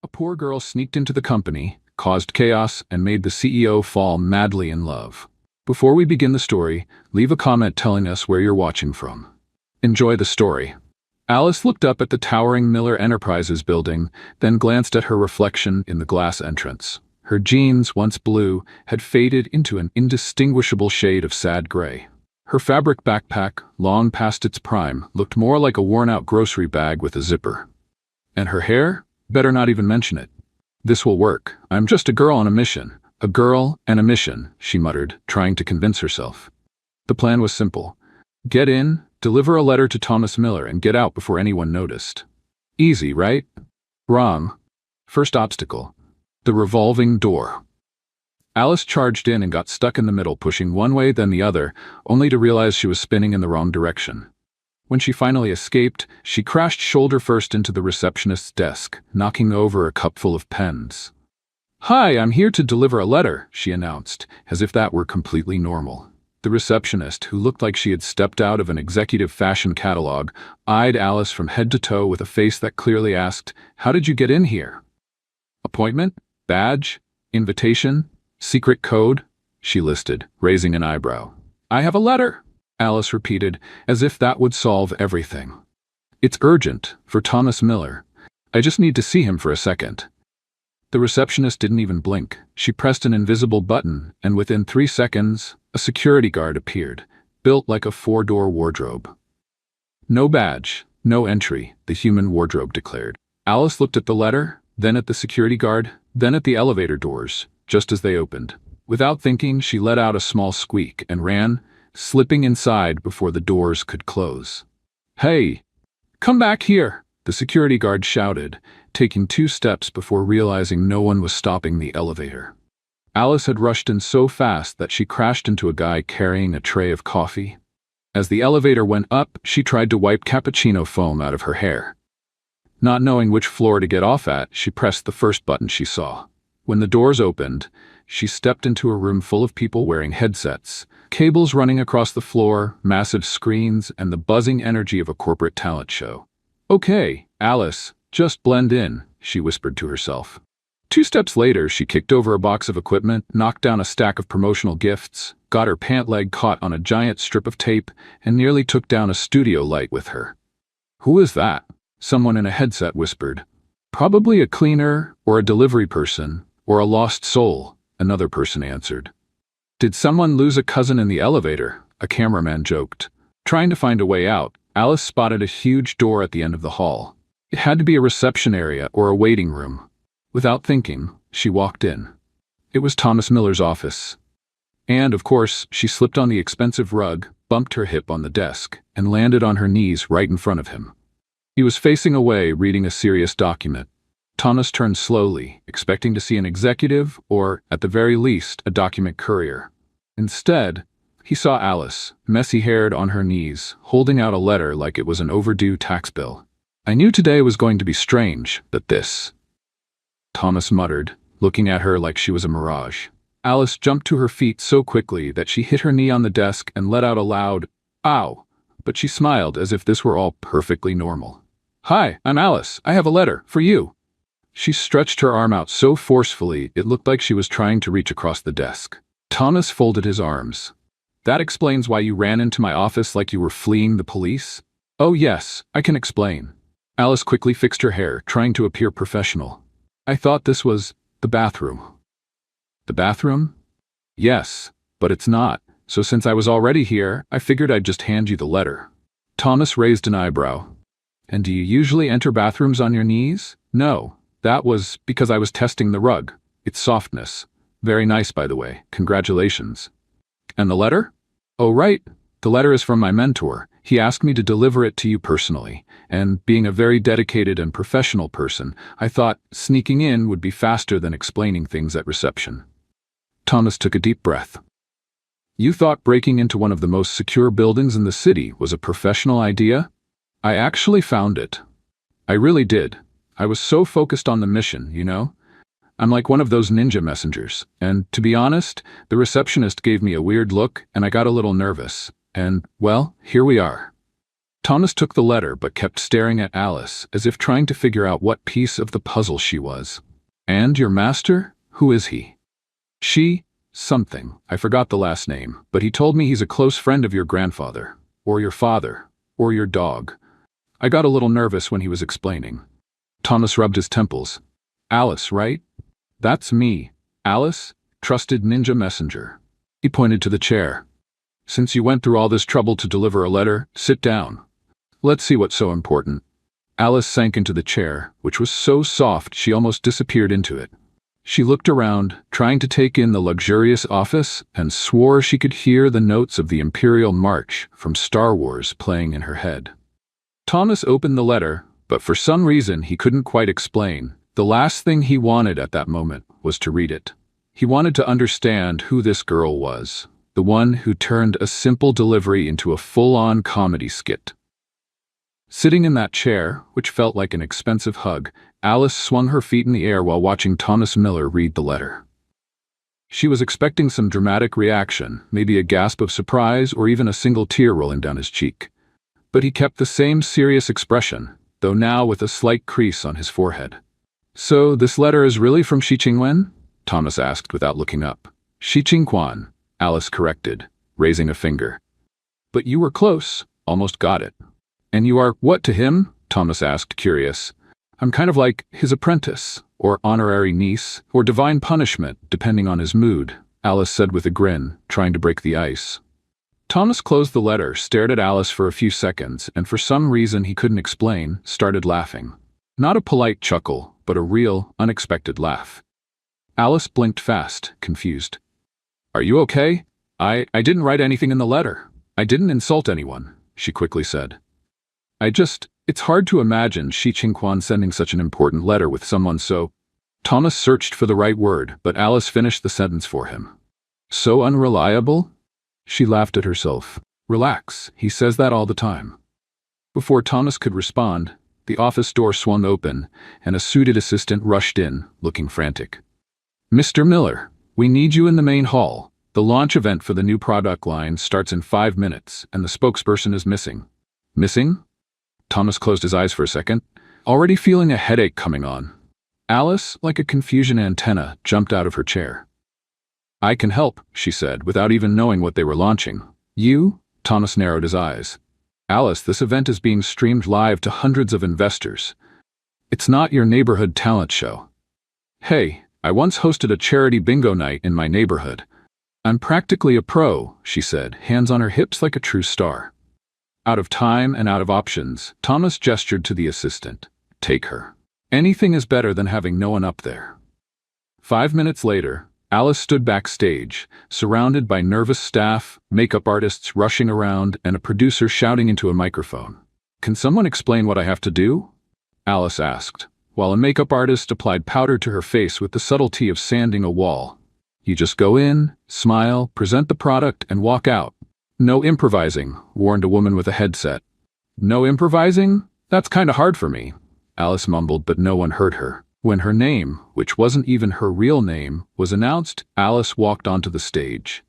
A poor girl sneaked into the company, caused chaos, and made the CEO fall madly in love. Before we begin the story, leave a comment telling us where you're watching from. Enjoy the story. Alice looked up at the towering Miller Enterprises building, then glanced at her reflection in the glass entrance. Her jeans, once blue, had faded into an indistinguishable shade of sad gray. Her fabric backpack, long past its prime, looked more like a worn-out grocery bag with a zipper. And her hair? Better not even mention it. This will work. I'm just a girl on a mission. A girl and a mission, she muttered, trying to convince herself. The plan was simple. Get in, deliver a letter to Thomas Miller, and get out before anyone noticed. Easy, right? Wrong. First obstacle. The revolving door. Alice charged in and got stuck in the middle, pushing one way then the other, only to realize she was spinning in the wrong direction. When she finally escaped, she crashed shoulder first into the receptionist's desk, knocking over a cupful of pens. "Hi, I'm here to deliver a letter," she announced, as if that were completely normal. The receptionist, who looked like she had stepped out of an executive fashion catalog, eyed Alice from head to toe with a face that clearly asked, "How did you get in here?" "Appointment? Badge? Invitation? Secret code?" she listed, raising an eyebrow. "I have a letter," Alice repeated, as if that would solve everything. "It's urgent, for Thomas Miller. I just need to see him for a second." The receptionist didn't even blink. She pressed an invisible button, and within 3 seconds, a security guard appeared, built like a 4-door wardrobe. "No badge, no entry," the human wardrobe declared. Alice looked at the letter, then at the security guard, then at the elevator doors, just as they opened. Without thinking, she let out a small squeak and ran, slipping inside before the doors could close. "Hey! Come back here!" the security guard shouted, taking 2 steps before realizing no one was stopping the elevator. Alice had rushed in so fast that she crashed into a guy carrying a tray of coffee. As the elevator went up, she tried to wipe cappuccino foam out of her hair. Not knowing which floor to get off at, she pressed the first button she saw. When the doors opened, she stepped into a room full of people wearing headsets, cables running across the floor, massive screens, and the buzzing energy of a corporate talent show. "Okay, Alice, just blend in," she whispered to herself. 2 steps later, she kicked over a box of equipment, knocked down a stack of promotional gifts, got her pant leg caught on a giant strip of tape, and nearly took down a studio light with her. "Who is that?" someone in a headset whispered. "Probably a cleaner, or a delivery person, or a lost soul," another person answered. "Did someone lose a cousin in the elevator?" a cameraman joked. Trying to find a way out, Alice spotted a huge door at the end of the hall. It had to be a reception area or a waiting room. Without thinking, she walked in. It was Thomas Miller's office. And, of course, she slipped on the expensive rug, bumped her hip on the desk, and landed on her knees right in front of him. He was facing away, reading a serious document. Thomas turned slowly, expecting to see an executive or, at the very least, a document courier. Instead, he saw Alice, messy-haired on her knees, holding out a letter like it was an overdue tax bill. "I knew today was going to be strange, but this," Thomas muttered, looking at her like she was a mirage. Alice jumped to her feet so quickly that she hit her knee on the desk and let out a loud, "Ow!" But she smiled as if this were all perfectly normal. "Hi, I'm Alice. I have a letter for you." She stretched her arm out so forcefully it looked like she was trying to reach across the desk. Thomas folded his arms. "That explains why you ran into my office like you were fleeing the police?" "Oh yes, I can explain." Alice quickly fixed her hair, trying to appear professional. "I thought this was the bathroom." "The bathroom?" "Yes, but it's not. So since I was already here, I figured I'd just hand you the letter." Thomas raised an eyebrow. "And do you usually enter bathrooms on your knees?" "No. That was because I was testing the rug. Its softness. Very nice, by the way. Congratulations." "And the letter?" "Oh, right. The letter is from my mentor. He asked me to deliver it to you personally. And being a very dedicated and professional person, I thought sneaking in would be faster than explaining things at reception." Thomas took a deep breath. "You thought breaking into one of the most secure buildings in the city was a professional idea? I actually found it. I really did. I was so focused on the mission, you know? I'm like one of those ninja messengers. And to be honest, the receptionist gave me a weird look and I got a little nervous. And, well, here we are." Thomas took the letter but kept staring at Alice as if trying to figure out what piece of the puzzle she was. And your master? Who is he? Something. I forgot the last name, but he told me he's a close friend of your grandfather, or your father, or your dog. I got a little nervous when he was explaining. Thomas rubbed his temples. Alice, right? That's me. Alice, trusted ninja messenger. He pointed to the chair. Since you went through all this trouble to deliver a letter, sit down. Let's see what's so important. Alice sank into the chair, which was so soft she almost disappeared into it. She looked around, trying to take in the luxurious office, and swore she could hear the notes of the Imperial March from Star Wars playing in her head. Thomas opened the letter, but for some reason he couldn't quite explain. The last thing he wanted at that moment was to read it. He wanted to understand who this girl was, the one who turned a simple delivery into a full-on comedy skit. Sitting in that chair, which felt like an expensive hug, Alice swung her feet in the air while watching Thomas Miller read the letter. She was expecting some dramatic reaction, maybe a gasp of surprise or even a single tear rolling down his cheek. But he kept the same serious expression, though now with a slight crease on his forehead. So this letter is really from Shi Qingwen? Thomas asked without looking up. Shi Qingquan, Alice corrected, raising a finger. But you were close, almost got it. And you are what to him? Thomas asked, curious. I'm kind of like his apprentice, or honorary niece, or divine punishment, depending on his mood, Alice said with a grin, trying to break the ice. Thomas closed the letter, stared at Alice for a few seconds, and for some reason he couldn't explain, started laughing. Not a polite chuckle, but a real, unexpected laugh. Alice blinked fast, confused. Are you okay? I didn't write anything in the letter. I didn't insult anyone, she quickly said. It's hard to imagine Shi Qingquan sending such an important letter with someone so... Thomas searched for the right word, but Alice finished the sentence for him. So unreliable? She laughed at herself. Relax, he says that all the time. Before Thomas could respond, the office door swung open, and a suited assistant rushed in, looking frantic. Mr. Miller, we need you in the main hall. The launch event for the new product line starts in 5 minutes, and the spokesperson is missing. Missing? Thomas closed his eyes for a second, already feeling a headache coming on. Alice, like a confusion antenna, jumped out of her chair. I can help, she said, without even knowing what they were launching. You? Thomas narrowed his eyes. Alice, this event is being streamed live to hundreds of investors. It's not your neighborhood talent show. Hey, I once hosted a charity bingo night in my neighborhood. I'm practically a pro, she said, hands on her hips like a true star. Out of time and out of options, Thomas gestured to the assistant. Take her. Anything is better than having no one up there. 5 minutes later, Alice stood backstage, surrounded by nervous staff, makeup artists rushing around, and a producer shouting into a microphone. Can someone explain what I have to do? Alice asked, while a makeup artist applied powder to her face with the subtlety of sanding a wall. You just go in, smile, present the product, and walk out. No improvising, warned a woman with a headset. No improvising? That's kinda hard for me, Alice mumbled, but no one heard her. When her name, which wasn't even her real name, was announced, Alice walked onto the stage.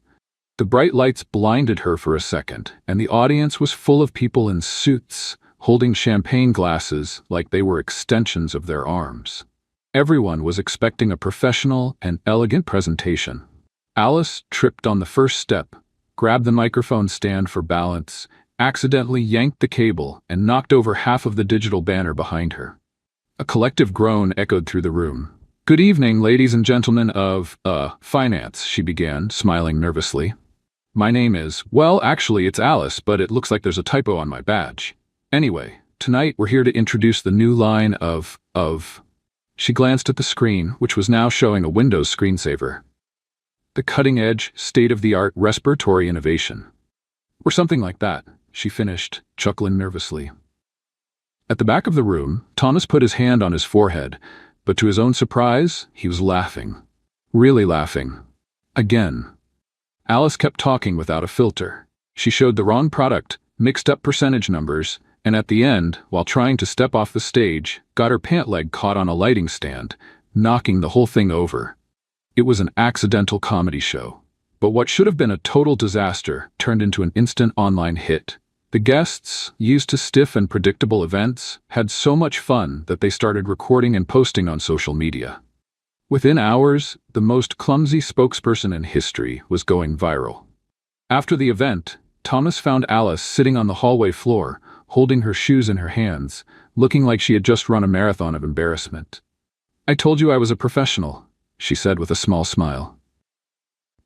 The bright lights blinded her for a second, and the audience was full of people in suits, holding champagne glasses like they were extensions of their arms. Everyone was expecting a professional and elegant presentation. Alice tripped on the first step, grabbed the microphone stand for balance, accidentally yanked the cable, and knocked over half of the digital banner behind her. A collective groan echoed through the room. Good evening, ladies and gentlemen of, finance, she began, smiling nervously. My name is, well, actually it's Alice, but it looks like there's a typo on my badge. Anyway, tonight we're here to introduce the new line of... She glanced at the screen, which was now showing a Windows screensaver. The cutting-edge, state-of-the-art respiratory innovation. Or something like that, she finished, chuckling nervously. At the back of the room, Thomas put his hand on his forehead, but to his own surprise, he was laughing. Really laughing. Again. Alice kept talking without a filter. She showed the wrong product, mixed up percentage numbers, and at the end, while trying to step off the stage, got her pant leg caught on a lighting stand, knocking the whole thing over. It was an accidental comedy show, but what should have been a total disaster turned into an instant online hit. The guests, used to stiff and predictable events, had so much fun that they started recording and posting on social media. Within hours, the most clumsy spokesperson in history was going viral. After the event, Thomas found Alice sitting on the hallway floor, holding her shoes in her hands, looking like she had just run a marathon of embarrassment. "I told you I was a professional," she said with a small smile.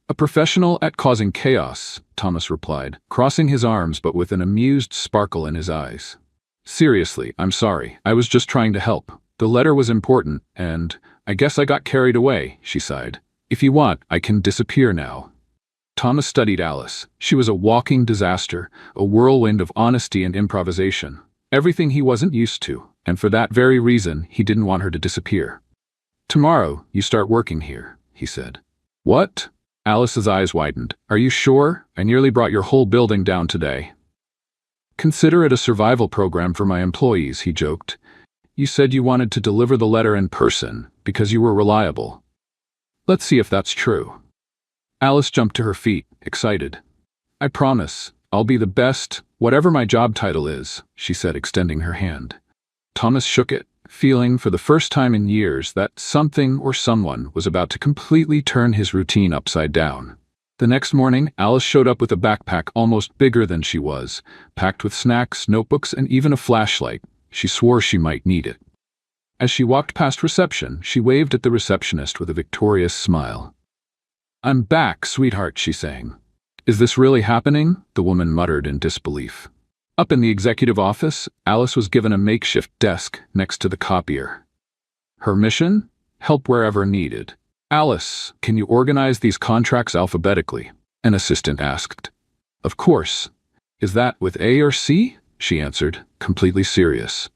"A professional at causing chaos," Thomas replied, crossing his arms but with an amused sparkle in his eyes. "Seriously, I'm sorry. I was just trying to help. The letter was important, and I guess I got carried away," she sighed. "If you want, I can disappear now." Thomas studied Alice. She was a walking disaster, a whirlwind of honesty and improvisation. Everything he wasn't used to, and for that very reason, he didn't want her to disappear. "Tomorrow, you start working here," he said. "What?" Alice's eyes widened. "Are you sure? I nearly brought your whole building down today." "Consider it a survival program for my employees," he joked. "You said you wanted to deliver the letter in person because you were reliable. Let's see if that's true." Alice jumped to her feet, excited. "I promise, I'll be the best, whatever my job title is," she said, extending her hand. Thomas shook it, feeling for the first time in years that something or someone was about to completely turn his routine upside down. The next morning, Alice showed up with a backpack almost bigger than she was, packed with snacks, notebooks, and even a flashlight. She swore she might need it. As she walked past reception, she waved at the receptionist with a victorious smile. "I'm back, sweetheart," she sang. "Is this really happening?" the woman muttered in disbelief. Up in the executive office, Alice was given a makeshift desk next to the copier. Her mission? Help wherever needed. "Alice, can you organize these contracts alphabetically?" an assistant asked. "Of course. Is that with A or C?" she answered, completely serious.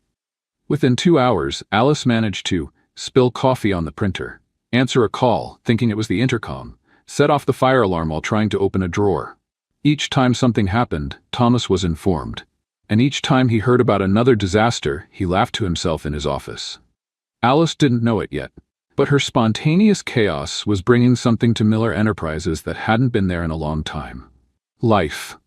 Within 2 hours, Alice managed to spill coffee on the printer, answer a call, thinking it was the intercom, set off the fire alarm while trying to open a drawer. Each time something happened, Thomas was informed. And each time he heard about another disaster, he laughed to himself in his office. Alice didn't know it yet, but her spontaneous chaos was bringing something to Miller Enterprises that hadn't been there in a long time. Life.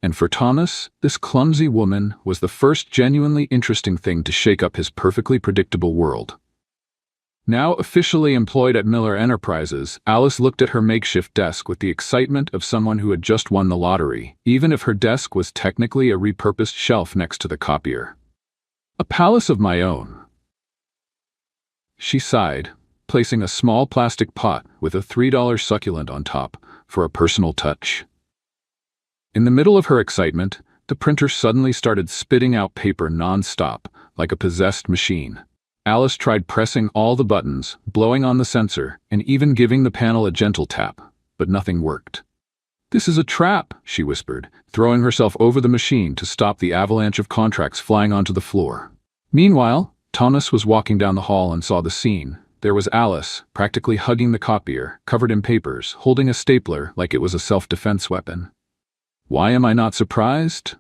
And for Thomas, this clumsy woman was the first genuinely interesting thing to shake up his perfectly predictable world. Now officially employed at Miller Enterprises, Alice looked at her makeshift desk with the excitement of someone who had just won the lottery, even if her desk was technically a repurposed shelf next to the copier. "A palace of my own," she sighed, placing a small plastic pot with a $3 succulent on top for a personal touch. In the middle of her excitement, the printer suddenly started spitting out paper non-stop, like a possessed machine. Alice tried pressing all the buttons, blowing on the sensor, and even giving the panel a gentle tap, but nothing worked. "This is a trap," she whispered, throwing herself over the machine to stop the avalanche of contracts flying onto the floor. Meanwhile, Thomas was walking down the hall and saw the scene. There was Alice, practically hugging the copier, covered in papers, holding a stapler like it was a self-defense weapon. "Why am I not surprised?"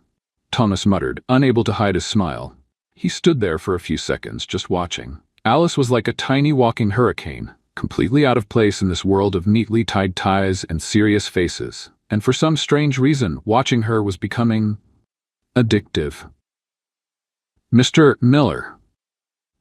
Thomas muttered, unable to hide his smile. He stood there for a few seconds, just watching. Alice was like a tiny walking hurricane, completely out of place in this world of neatly tied ties and serious faces. And for some strange reason, watching her was becoming addictive. "Mr. Miller."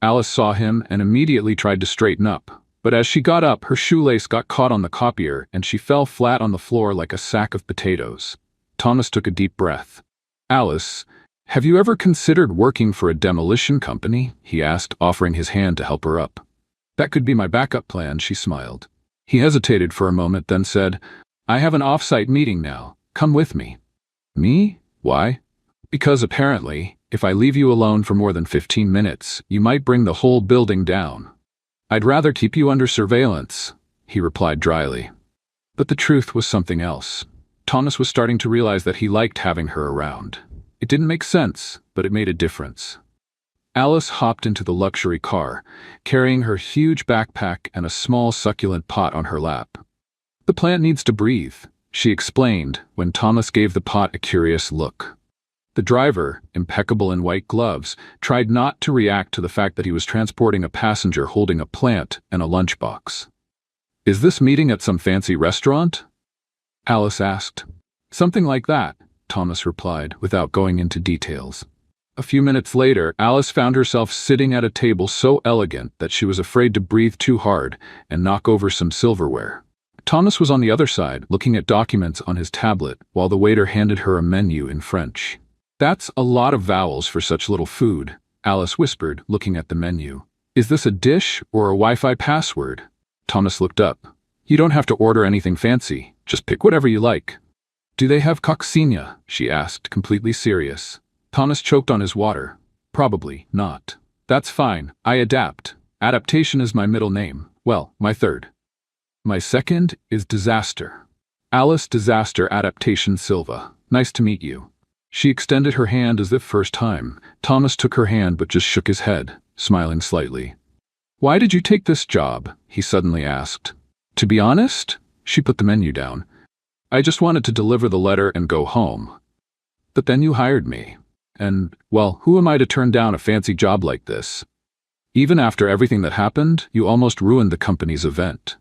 Alice saw him and immediately tried to straighten up. But as she got up, her shoelace got caught on the copier and she fell flat on the floor like a sack of potatoes. Thomas took a deep breath. "Alice, have you ever considered working for a demolition company?" he asked, offering his hand to help her up. "That could be my backup plan," she smiled. He hesitated for a moment, then said, "I have an off-site meeting now. Come with me." "Me? Why?" "Because apparently, if I leave you alone for more than 15 minutes, you might bring the whole building down." "I'd rather keep you under surveillance," he replied dryly. But the truth was something else. Thomas was starting to realize that he liked having her around. It didn't make sense, but it made a difference. Alice hopped into the luxury car, carrying her huge backpack and a small succulent pot on her lap. "The plant needs to breathe," she explained when Thomas gave the pot a curious look. The driver, impeccable in white gloves, tried not to react to the fact that he was transporting a passenger holding a plant and a lunchbox. "Is this meeting at some fancy restaurant?" Alice asked. "Something like that. Thomas replied, without going into details. A few minutes later, Alice found herself sitting at a table so elegant that she was afraid to breathe too hard and knock over some silverware. Thomas was on the other side, looking at documents on his tablet, while the waiter handed her a menu in French. "That's a lot of vowels for such little food," Alice whispered, looking at the menu. "Is this a dish or a Wi-Fi password?" Thomas looked up. "You don't have to order anything fancy. Just pick whatever you like." "Do they have coccinelle?" she asked, completely serious. Thomas choked on his water. "Probably not." "That's fine. I adapt. Adaptation is my middle name. Well, my third. My second is Disaster. Alice Disaster Adaptation Silva. Nice to meet you." She extended her hand as if first time. Thomas took her hand but just shook his head, smiling slightly. "Why did you take this job?" he suddenly asked. "To be honest," she put the menu down, "I just wanted to deliver the letter and go home. But then you hired me. And, well, who am I to turn down a fancy job like this? Even after everything that happened, you almost ruined the company's event."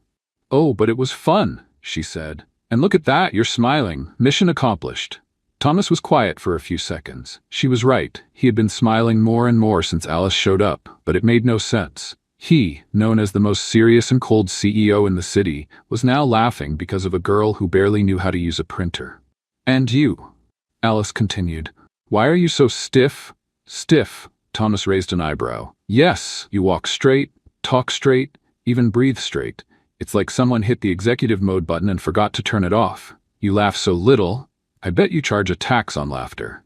"Oh, but it was fun," she said. "And look at that, you're smiling. Mission accomplished." Thomas was quiet for a few seconds. She was right. He had been smiling more and more since Alice showed up, but it made no sense. He, known as the most serious and cold CEO in the city, was now laughing because of a girl who barely knew how to use a printer. "And you," Alice continued. "Why are you so stiff?" "Stiff?" Thomas raised an eyebrow. "Yes, you walk straight, talk straight, even breathe straight. It's like someone hit the executive mode button and forgot to turn it off. You laugh so little, I bet you charge a tax on laughter."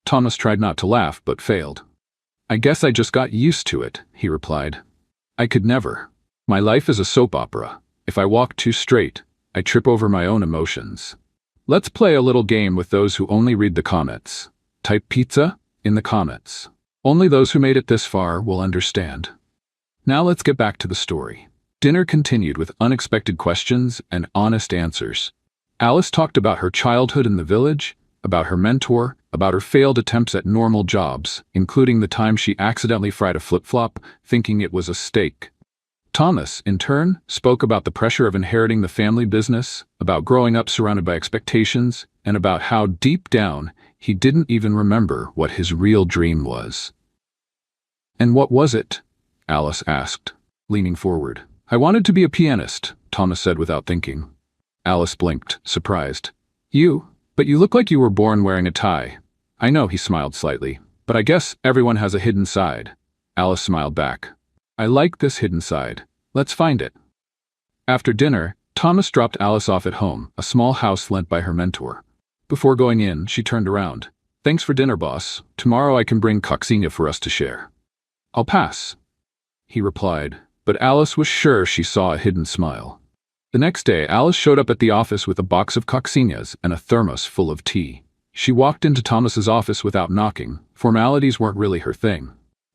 Thomas tried not to laugh, but failed. "I guess I just got used to it," he replied. "I could never. My life is a soap opera. If I walk too straight, I trip over my own emotions. Let's play a little game with those who only read the comments. Type pizza in the comments. Only those who made it this far will understand." Now let's get back to the story. Dinner continued with unexpected questions and honest answers. Alice talked about her childhood in the village, about her mentor, about her failed attempts at normal jobs, including the time she accidentally fried a flip-flop, thinking it was a steak. Thomas, in turn, spoke about the pressure of inheriting the family business, about growing up surrounded by expectations, and about how, deep down, he didn't even remember what his real dream was. "And what was it?" Alice asked, leaning forward. "I wanted to be a pianist," Thomas said without thinking. Alice blinked, surprised. But you look like you were born wearing a tie." "I know," he smiled slightly, "but I guess everyone has a hidden side." Alice smiled back. "I like this hidden side. Let's find it." After dinner, Thomas dropped Alice off at home, a small house lent by her mentor. Before going in, she turned around. "Thanks for dinner, boss. Tomorrow I can bring coccinelle for us to share." "I'll pass," he replied, but Alice was sure she saw a hidden smile. The next day, Alice showed up at the office with a box of coccinelles and a thermos full of tea. She walked into Thomas's office without knocking. Formalities weren't really her thing.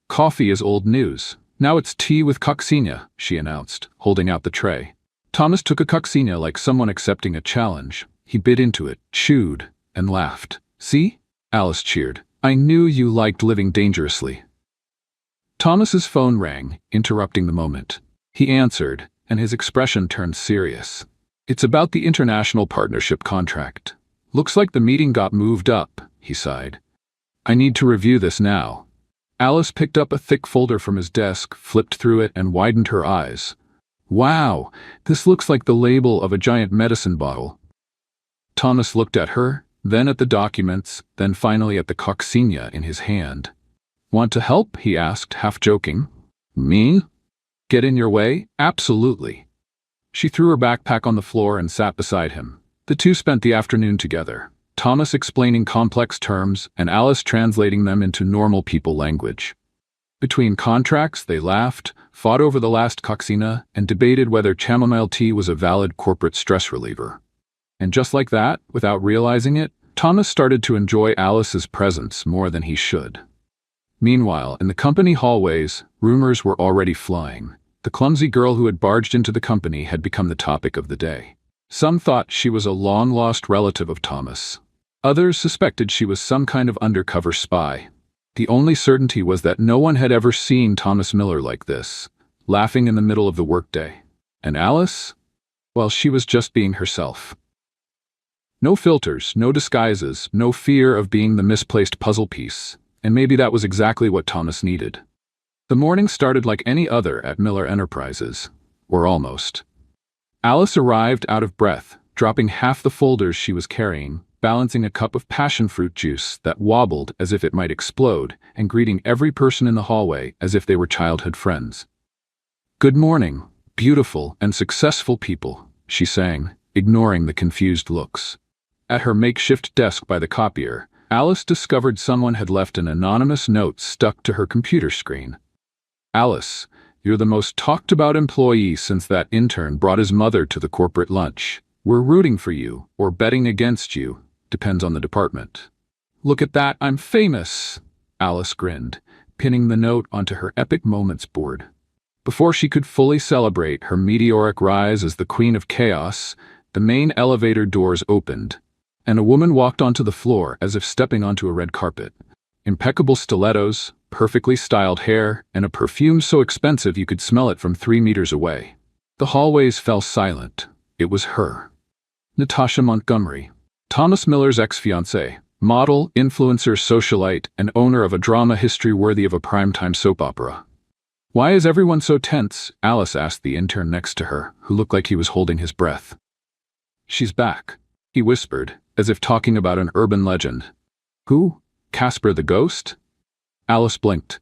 "Coffee is old news. Now it's tea with coccinelle," she announced, holding out the tray. Thomas took a coccinelle like someone accepting a challenge. He bit into it, chewed, and laughed. "See?" Alice cheered. "I knew you liked living dangerously." Thomas's phone rang, interrupting the moment. He answered, and his expression turned serious. "It's about the international partnership contract. Looks like the meeting got moved up," he sighed. "I need to review this now." Alice picked up a thick folder from his desk, flipped through it, and widened her eyes. "Wow, this looks like the label of a giant medicine bottle." Thomas looked at her, then at the documents, then finally at the coccinelle in his hand. "Want to help?" he asked, half joking. "Me? Get in your way? Absolutely." She threw her backpack on the floor and sat beside him. The two spent the afternoon together, Thomas explaining complex terms and Alice translating them into normal people language. Between contracts, they laughed, fought over the last coccinelle, and debated whether chamomile tea was a valid corporate stress reliever. And just like that, without realizing it, Thomas started to enjoy Alice's presence more than he should. Meanwhile, in the company hallways, rumors were already flying. The clumsy girl who had barged into the company had become the topic of the day. Some thought she was a long-lost relative of Thomas. Others suspected she was some kind of undercover spy. The only certainty was that no one had ever seen Thomas Miller like this, laughing in the middle of the workday. And Alice? Well, she was just being herself. No filters, no disguises, no fear of being the misplaced puzzle piece. And maybe that was exactly what Thomas needed. The morning started like any other at Miller Enterprises. Or almost. Alice arrived out of breath, dropping half the folders she was carrying, balancing a cup of passion fruit juice that wobbled as if it might explode, and greeting every person in the hallway as if they were childhood friends. "Good morning, beautiful and successful people," she sang, ignoring the confused looks. At her makeshift desk by the copier, Alice discovered someone had left an anonymous note stuck to her computer screen. "Alice, you're the most talked-about employee since that intern brought his mother to the corporate lunch. We're rooting for you, or betting against you, depends on the department." "Look at that, I'm famous," Alice grinned, pinning the note onto her Epic Moments board. Before she could fully celebrate her meteoric rise as the Queen of Chaos, the main elevator doors opened, and a woman walked onto the floor as if stepping onto a red carpet. Impeccable stilettos, perfectly styled hair, and a perfume so expensive you could smell it from 3 meters away. The hallways fell silent. It was her. Natasha Montgomery, Thomas Miller's ex-fiancée, model, influencer, socialite, and owner of a drama history worthy of a primetime soap opera. "Why is everyone so tense?" Alice asked the intern next to her, who looked like he was holding his breath. "She's back," he whispered, as if talking about an urban legend. "Who? Casper the Ghost?" Alice blinked.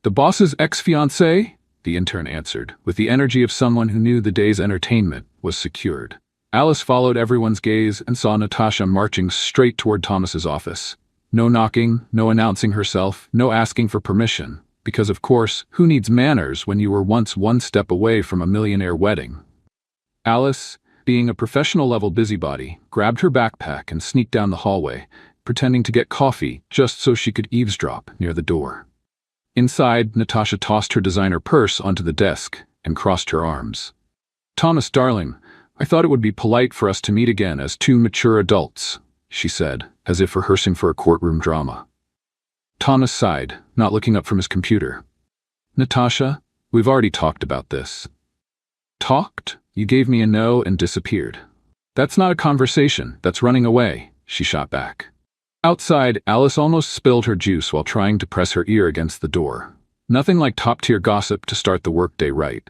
"The boss's ex-fiancée?" the intern answered, with the energy of someone who knew the day's entertainment was secured. Alice followed everyone's gaze and saw Natasha marching straight toward Thomas's office. No knocking, no announcing herself, no asking for permission. Because of course, who needs manners when you were once one step away from a millionaire wedding? Alice, being a professional-level busybody, grabbed her backpack and sneaked down the hallway, pretending to get coffee just so she could eavesdrop near the door. Inside, Natasha tossed her designer purse onto the desk and crossed her arms. "Thomas, darling, I thought it would be polite for us to meet again as 2 mature adults," she said, as if rehearsing for a courtroom drama. Thomas sighed, not looking up from his computer. "Natasha, we've already talked about this." "Talked? You gave me a no and disappeared." "That's not a conversation, that's running away," she shot back. Outside, Alice almost spilled her juice while trying to press her ear against the door. Nothing like top-tier gossip to start the workday right.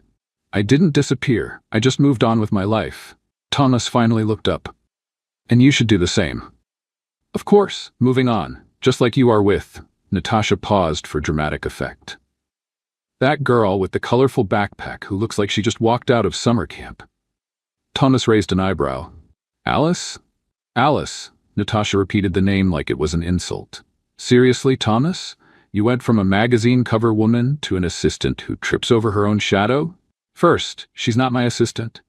"I didn't disappear, I just moved on with my life." Thomas finally looked up. "And you should do the same." "Of course, moving on, just like you are with." Natasha paused for dramatic effect. "That girl with the colorful backpack who looks like she just walked out of summer camp." Thomas raised an eyebrow. "Alice?" "Alice." Natasha repeated the name like it was an insult. "Seriously, Thomas? You went from a magazine cover woman to an assistant who trips over her own shadow? First, she's not my assistant.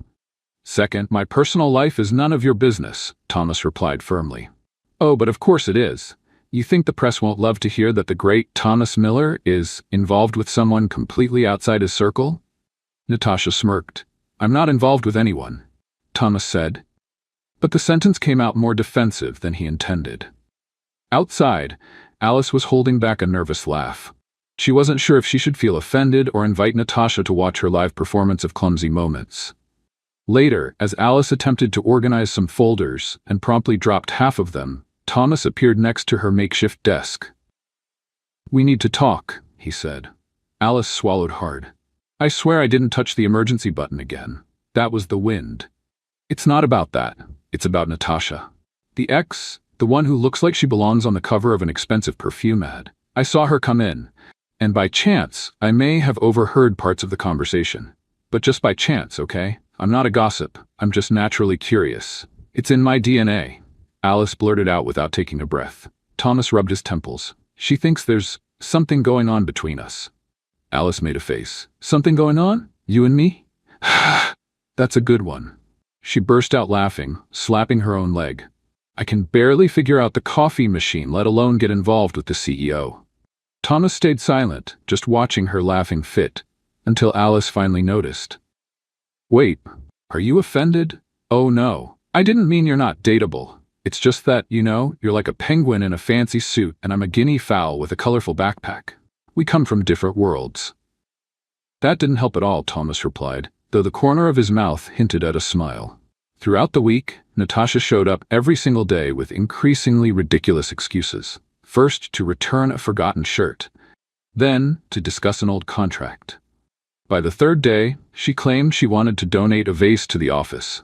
Second, my personal life is none of your business," Thomas replied firmly. "Oh, but of course it is. You think the press won't love to hear that the great Thomas Miller is involved with someone completely outside his circle?" Natasha smirked. "I'm not involved with anyone," Thomas said. But the sentence came out more defensive than he intended. Outside, Alice was holding back a nervous laugh. She wasn't sure if she should feel offended or invite Natasha to watch her live performance of clumsy moments. Later, as Alice attempted to organize some folders and promptly dropped half of them, Thomas appeared next to her makeshift desk. "We need to talk," he said. Alice swallowed hard. "I swear I didn't touch the emergency button again. That was the wind." "It's not about that. It's about Natasha. The ex, the one who looks like she belongs on the cover of an expensive perfume ad. I saw her come in, and by chance, I may have overheard parts of the conversation. But just by chance, okay? I'm not a gossip. I'm just naturally curious. It's in my DNA." Alice blurted out without taking a breath. Thomas rubbed his temples. "She thinks there's something going on between us." Alice made a face. "Something going on? You and me?" "That's a good one." She burst out laughing, slapping her own leg. "I can barely figure out the coffee machine, let alone get involved with the CEO." Thomas stayed silent, just watching her laughing fit, until Alice finally noticed. "Wait, are you offended?" "Oh no, I didn't mean you're not dateable. It's just that, you're like a penguin in a fancy suit and I'm a guinea fowl with a colorful backpack. We come from different worlds." "That didn't help at all," Thomas replied, though the corner of his mouth hinted at a smile. Throughout the week, Natasha showed up every single day with increasingly ridiculous excuses. First, to return a forgotten shirt. Then, to discuss an old contract. By the third day, she claimed she wanted to donate a vase to the office.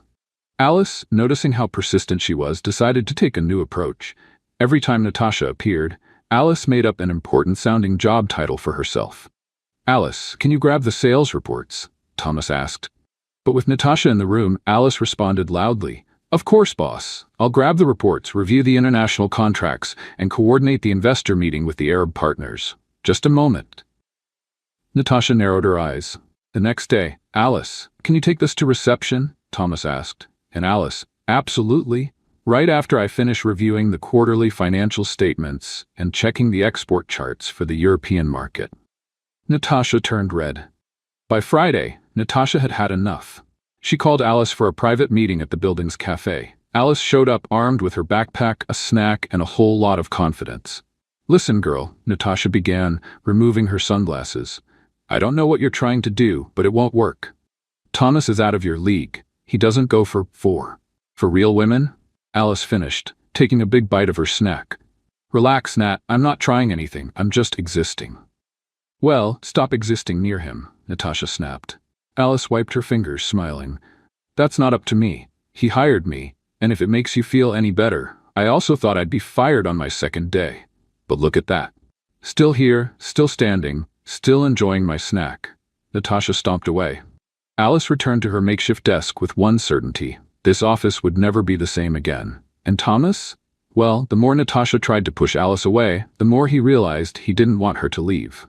Alice, noticing how persistent she was, decided to take a new approach. Every time Natasha appeared, Alice made up an important-sounding job title for herself. "Alice, can you grab the sales reports?" Thomas asked. But with Natasha in the room, Alice responded loudly, "Of course, boss. I'll grab the reports, review the international contracts, and coordinate the investor meeting with the Arab partners. Just a moment." Natasha narrowed her eyes. The next day, "Alice, can you take this to reception?" Thomas asked. And Alice, "Absolutely. Right after I finish reviewing the quarterly financial statements and checking the export charts for the European market." Natasha turned red. By Friday, Natasha had had enough. She called Alice for a private meeting at the building's cafe. Alice showed up armed with her backpack, a snack, and a whole lot of confidence. "Listen, girl," Natasha began, removing her sunglasses. "I don't know what you're trying to do, but it won't work. Thomas is out of your league. He doesn't go for real women." Alice finished, taking a big bite of her snack. "Relax, Nat. I'm not trying anything. I'm just existing." "Well, stop existing near him," Natasha snapped. Alice wiped her fingers, smiling. "That's not up to me. He hired me, and if it makes you feel any better, I also thought I'd be fired on my second day. But look at that. Still here, still standing, still enjoying my snack." Natasha stomped away. Alice returned to her makeshift desk with one certainty: this office would never be the same again. And Thomas? Well, the more Natasha tried to push Alice away, the more he realized he didn't want her to leave.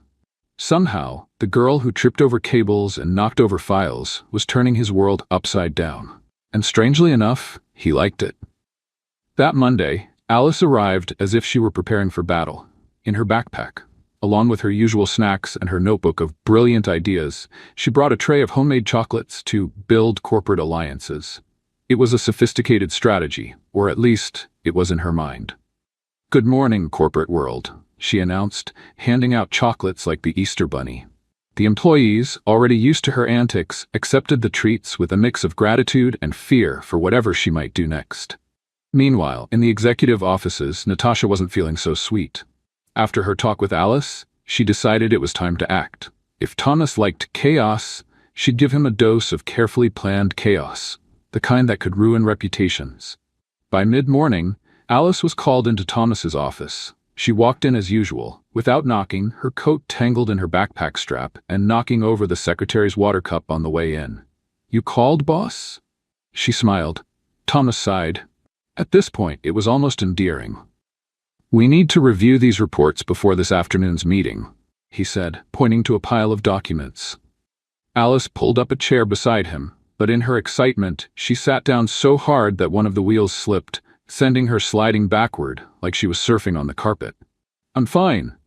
Somehow, the girl who tripped over cables and knocked over files was turning his world upside down. And strangely enough, he liked it. That Monday, Alice arrived as if she were preparing for battle. In her backpack, along with her usual snacks and her notebook of brilliant ideas, she brought a tray of homemade chocolates to build corporate alliances. It was a sophisticated strategy, or at least, it was in her mind. "Good morning, corporate world," she announced, handing out chocolates like the Easter Bunny. The employees, already used to her antics, accepted the treats with a mix of gratitude and fear for whatever she might do next. Meanwhile, in the executive offices, Natasha wasn't feeling so sweet. After her talk with Alice, she decided it was time to act. If Thomas liked chaos, she'd give him a dose of carefully planned chaos, the kind that could ruin reputations. By mid-morning, Alice was called into Thomas's office. She walked in as usual, without knocking, her coat tangled in her backpack strap, and knocking over the secretary's water cup on the way in. "You called, boss?" She smiled. Thomas sighed. At this point, it was almost endearing. "We need to review these reports before this afternoon's meeting," he said, pointing to a pile of documents. Alice pulled up a chair beside him, but in her excitement, she sat down so hard that one of the wheels slipped, sending her sliding backward like she was surfing on the carpet. "I'm fine,"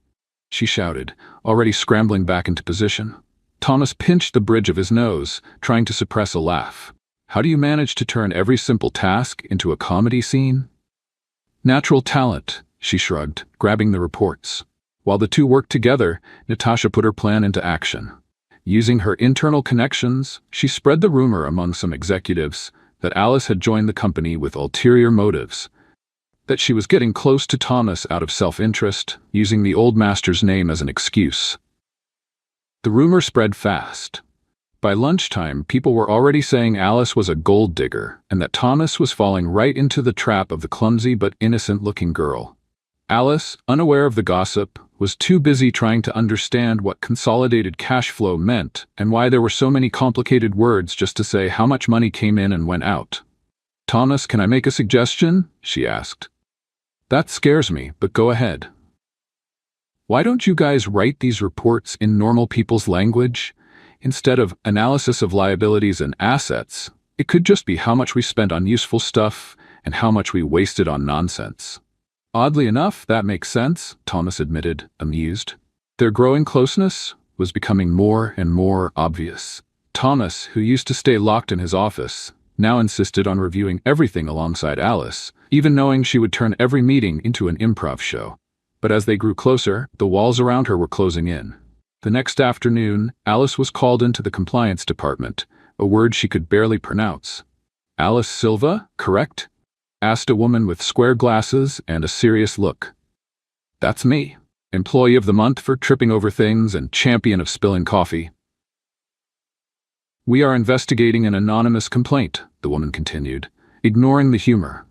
she shouted, already scrambling back into position. Thomas pinched the bridge of his nose, trying to suppress a laugh. "How do you manage to turn every simple task into a comedy scene?" "Natural talent," she shrugged, grabbing the reports. While the two worked together, Natasha put her plan into action. Using her internal connections, she spread the rumor among some executives that Alice had joined the company with ulterior motives, that she was getting close to Thomas out of self-interest, using the old master's name as an excuse. The rumor spread fast. By lunchtime, people were already saying Alice was a gold digger and that Thomas was falling right into the trap of the clumsy but innocent-looking girl. Alice, unaware of the gossip, was too busy trying to understand what consolidated cash flow meant and why there were so many complicated words just to say how much money came in and went out. "Thomas, can I make a suggestion?" she asked. "That scares me, but go ahead." "Why don't you guys write these reports in normal people's language? Instead of analysis of liabilities and assets, it could just be how much we spent on useful stuff and how much we wasted on nonsense." "Oddly enough, that makes sense," Thomas admitted, amused. Their growing closeness was becoming more and more obvious. Thomas, who used to stay locked in his office, now insisted on reviewing everything alongside Alice, even knowing she would turn every meeting into an improv show. But as they grew closer, the walls around her were closing in. The next afternoon, Alice was called into the compliance department, a word she could barely pronounce. Alice Silva, correct? Asked a woman with square glasses and a serious look. That's me, employee of the month for tripping over things and champion of spilling coffee. We are investigating an anonymous complaint, the woman continued, ignoring the humor.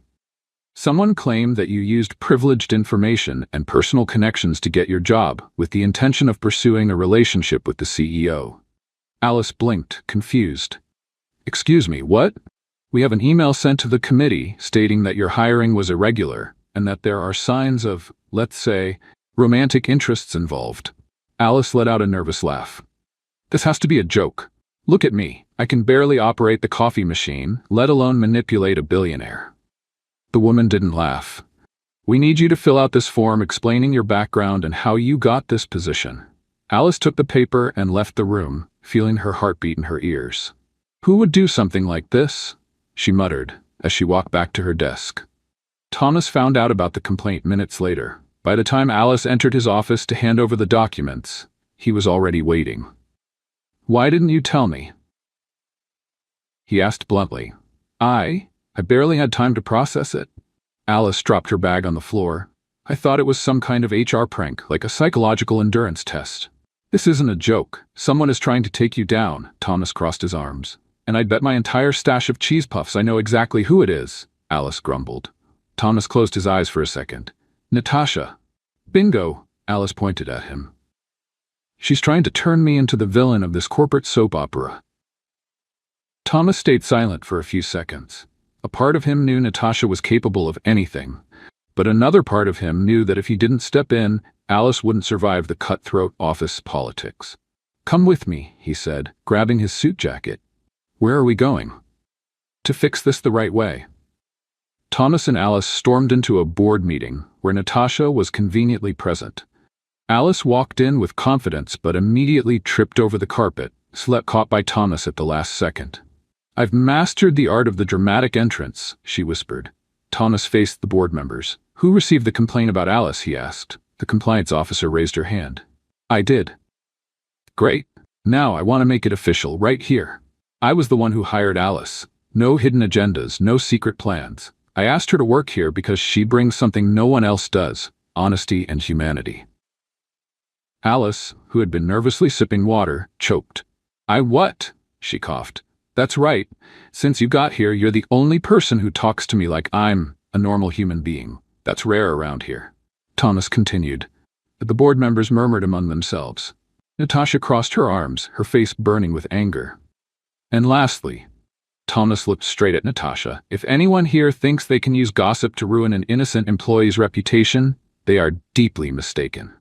Someone claimed that you used privileged information and personal connections to get your job with the intention of pursuing a relationship with the CEO. Alice blinked, confused. Excuse me, what? We have an email sent to the committee stating that your hiring was irregular and that there are signs of, let's say, romantic interests involved. Alice let out a nervous laugh. This has to be a joke. Look at me. I can barely operate the coffee machine, let alone manipulate a billionaire. The woman didn't laugh. We need you to fill out this form explaining your background and how you got this position. Alice took the paper and left the room, feeling her heartbeat in her ears. Who would do something like this? She muttered as she walked back to her desk. Thomas found out about the complaint minutes later. By the time Alice entered his office to hand over the documents, he was already waiting. Why didn't you tell me? He asked bluntly. I barely had time to process it. Alice dropped her bag on the floor. I thought it was some kind of HR prank, like a psychological endurance test. This isn't a joke. Someone is trying to take you down, Thomas crossed his arms. And I'd bet my entire stash of cheese puffs I know exactly who it is, Alice grumbled. Thomas closed his eyes for a second. Natasha. Bingo, Alice pointed at him. She's trying to turn me into the villain of this corporate soap opera. Thomas stayed silent for a few seconds. A part of him knew Natasha was capable of anything, but another part of him knew that if he didn't step in, Alice wouldn't survive the cutthroat office politics. Come with me, he said, grabbing his suit jacket. Where are we going? To fix this the right way. Thomas and Alice stormed into a board meeting where Natasha was conveniently present. Alice walked in with confidence but immediately tripped over the carpet, caught by Thomas at the last second. I've mastered the art of the dramatic entrance, she whispered. Thomas faced the board members. Who received the complaint about Alice, he asked. The compliance officer raised her hand. I did. Great. Now I want to make it official right here. I was the one who hired Alice. No hidden agendas, no secret plans. I asked her to work here because she brings something no one else does, honesty and humanity. Alice, who had been nervously sipping water, choked. I what? She coughed. That's right. Since you got here, you're the only person who talks to me like I'm a normal human being. That's rare around here. Thomas continued. The board members murmured among themselves. Natasha crossed her arms, her face burning with anger. And lastly, Thomas looked straight at Natasha. If anyone here thinks they can use gossip to ruin an innocent employee's reputation, they are deeply mistaken.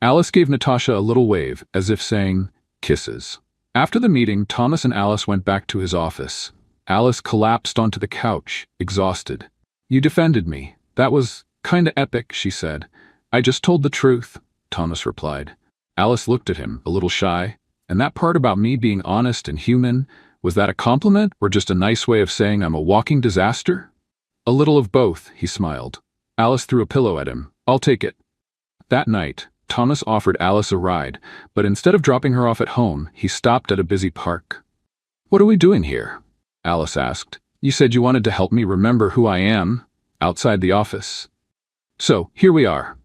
Alice gave Natasha a little wave, as if saying, kisses. After the meeting, Thomas and Alice went back to his office. Alice collapsed onto the couch, exhausted. You defended me. That was kinda epic, she said. I just told the truth, Thomas replied. Alice looked at him, a little shy. And that part about me being honest and human, was that a compliment or just a nice way of saying I'm a walking disaster? A little of both, he smiled. Alice threw a pillow at him. I'll take it. That night, Thomas offered Alice a ride, but instead of dropping her off at home, he stopped at a busy park. What are we doing here? Alice asked. You said you wanted to help me remember who I am, outside the office. So, here we are.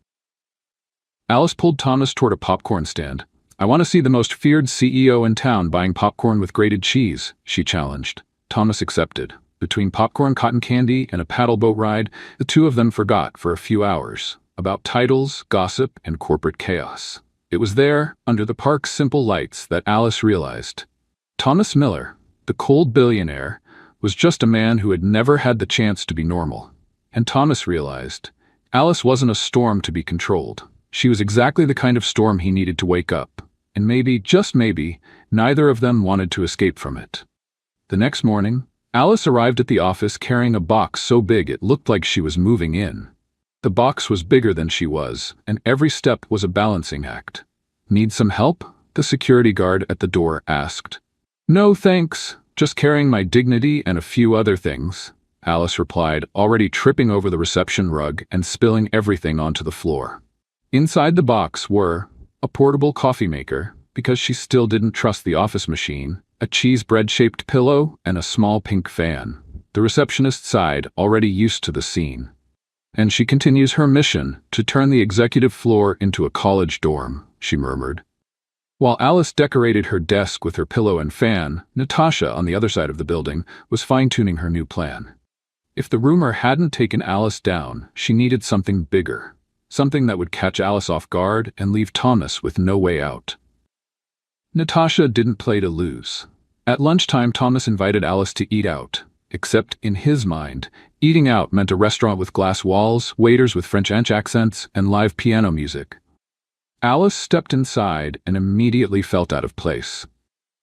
Alice pulled Thomas toward a popcorn stand. I want to see the most feared CEO in town buying popcorn with grated cheese, she challenged. Thomas accepted. Between popcorn, cotton candy, and a paddle boat ride, the two of them forgot for a few hours about titles, gossip, and corporate chaos. It was there, under the park's simple lights, that Alice realized. Thomas Miller, the cold billionaire, was just a man who had never had the chance to be normal. And Thomas realized, Alice wasn't a storm to be controlled. She was exactly the kind of storm he needed to wake up. And maybe, just maybe, neither of them wanted to escape from it. The next morning, Alice arrived at the office carrying a box so big it looked like she was moving in. The box was bigger than she was, and every step was a balancing act. Need some help? The security guard at the door asked. No, thanks. Just carrying my dignity and a few other things, Alice replied, already tripping over the reception rug and spilling everything onto the floor. Inside the box were a portable coffee maker, because she still didn't trust the office machine, a cheese bread-shaped pillow, and a small pink fan. The receptionist sighed, already used to the scene. "And she continues her mission to turn the executive floor into a college dorm," she murmured. While Alice decorated her desk with her pillow and fan, Natasha, on the other side of the building, was fine-tuning her new plan. If the rumor hadn't taken Alice down, she needed something bigger, something that would catch Alice off guard and leave Thomas with no way out. Natasha didn't play to lose. At lunchtime, Thomas invited Alice to eat out, except in his mind, eating out meant a restaurant with glass walls, waiters with French accents, and live piano music. Alice stepped inside and immediately felt out of place.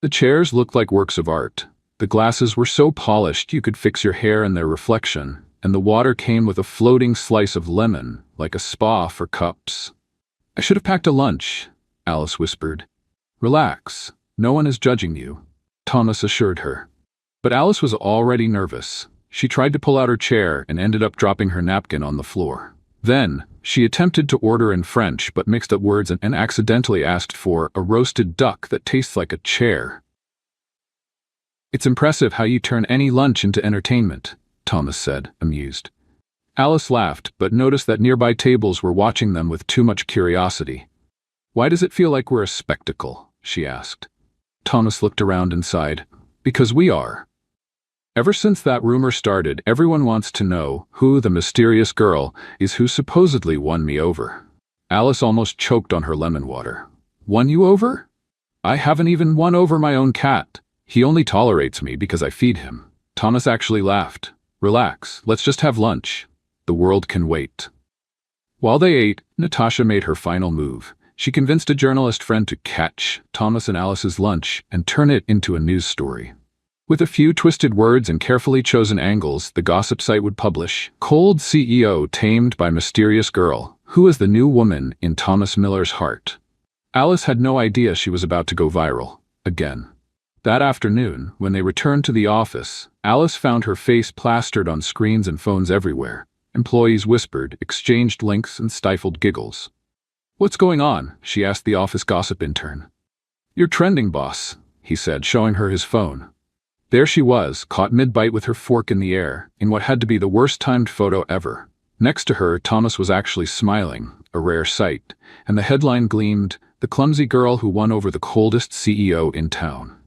The chairs looked like works of art. The glasses were so polished you could fix your hair in their reflection, and the water came with a floating slice of lemon, like a spa for cups. "I should have packed a lunch," Alice whispered. "Relax, no one is judging you," Thomas assured her. But Alice was already nervous. She tried to pull out her chair and ended up dropping her napkin on the floor. Then, she attempted to order in French but mixed up words and accidentally asked for a roasted duck that tastes like a chair. "It's impressive how you turn any lunch into entertainment," Thomas said, amused. Alice laughed, but noticed that nearby tables were watching them with too much curiosity. "Why does it feel like we're a spectacle?" she asked. Thomas looked around and sighed. "Because we are. Ever since that rumor started, everyone wants to know who the mysterious girl is who supposedly won me over." Alice almost choked on her lemon water. "Won you over? I haven't even won over my own cat. He only tolerates me because I feed him." Thomas actually laughed. "Relax, let's just have lunch. The world can wait." While they ate, Natasha made her final move. She convinced a journalist friend to catch Thomas and Alice's lunch and turn it into a news story. With a few twisted words and carefully chosen angles, the gossip site would publish, "Cold CEO tamed by mysterious girl. Who is the new woman in Thomas Miller's heart?" Alice had no idea she was about to go viral. Again. That afternoon, when they returned to the office, Alice found her face plastered on screens and phones everywhere. Employees whispered, exchanged links, and stifled giggles. "What's going on?" she asked the office gossip intern. "You're trending, boss," he said, showing her his phone. There she was, caught mid-bite with her fork in the air, in what had to be the worst-timed photo ever. Next to her, Thomas was actually smiling, a rare sight, and the headline gleamed, "The clumsy girl who won over the coldest CEO in town."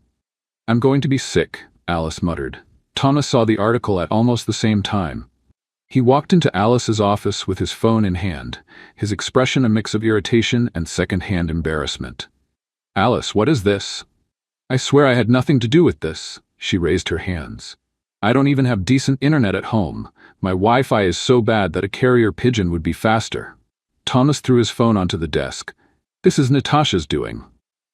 "I'm going to be sick," Alice muttered. Thomas saw the article at almost the same time. He walked into Alice's office with his phone in hand, his expression a mix of irritation and second-hand embarrassment. "Alice, what is this?" "I swear I had nothing to do with this." She raised her hands. "I don't even have decent internet at home. My Wi-Fi is so bad that a carrier pigeon would be faster." Thomas threw his phone onto the desk. "This is Natasha's doing."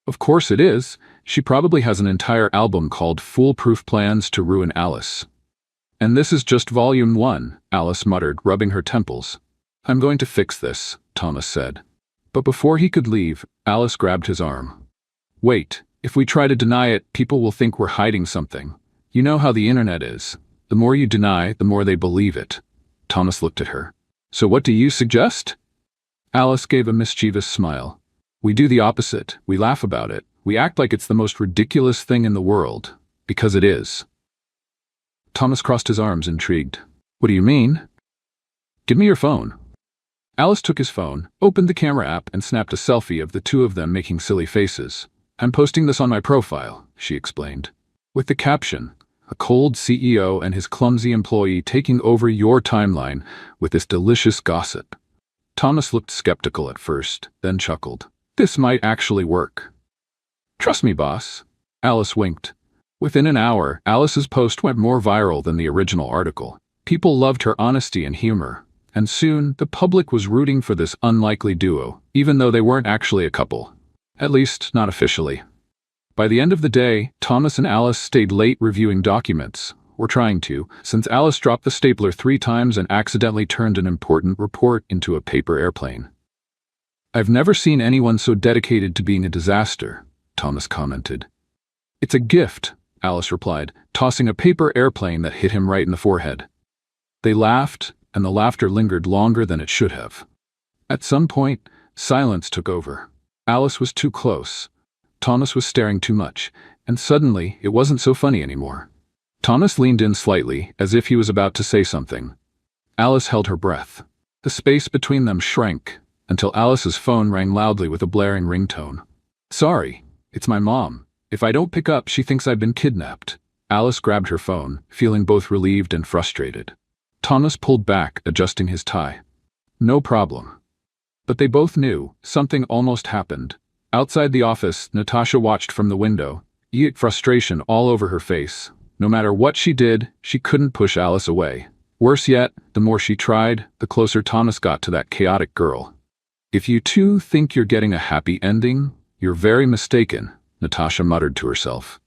"Of course it is. She probably has an entire album called Foolproof Plans to Ruin Alice." "And this is just volume 1, Alice muttered, rubbing her temples. "I'm going to fix this," Thomas said. But before he could leave, Alice grabbed his arm. "Wait. If we try to deny it, people will think we're hiding something. You know how the internet is. The more you deny, the more they believe it." Thomas looked at her. "So what do you suggest?" Alice gave a mischievous smile. "We do the opposite. We laugh about it. We act like it's the most ridiculous thing in the world. Because it is." Thomas crossed his arms, intrigued. "What do you mean?" "Give me your phone." Alice took his phone, opened the camera app, and snapped a selfie of the two of them making silly faces. "I'm posting this on my profile," she explained. With the caption, "A cold CEO and his clumsy employee taking over your timeline with this delicious gossip." Thomas looked skeptical at first, then chuckled. "This might actually work." "Trust me, boss." Alice winked. Within an hour, Alice's post went more viral than the original article. People loved her honesty and humor, and soon the public was rooting for this unlikely duo, even though they weren't actually a couple. At least, not officially. By the end of the day, Thomas and Alice stayed late reviewing documents, or trying to, since Alice dropped the stapler 3 times and accidentally turned an important report into a paper airplane. "I've never seen anyone so dedicated to being a disaster," Thomas commented. "It's a gift," Alice replied, tossing a paper airplane that hit him right in the forehead. They laughed, and the laughter lingered longer than it should have. At some point, silence took over. Alice was too close. Thomas was staring too much, and suddenly it wasn't so funny anymore. Thomas leaned in slightly, as if he was about to say something. Alice held her breath. The space between them shrank, until Alice's phone rang loudly with a blaring ringtone. "Sorry, it's my mom. If I don't pick up, she thinks I've been kidnapped." Alice grabbed her phone, feeling both relieved and frustrated. Thomas pulled back, adjusting his tie. "No problem." But they both knew something almost happened. Outside the office, Natasha watched from the window, frustration all over her face. No matter what she did, she couldn't push Alice away. Worse yet, the more she tried, the closer Thomas got to that chaotic girl. "If you two think you're getting a happy ending, you're very mistaken," Natasha muttered to herself.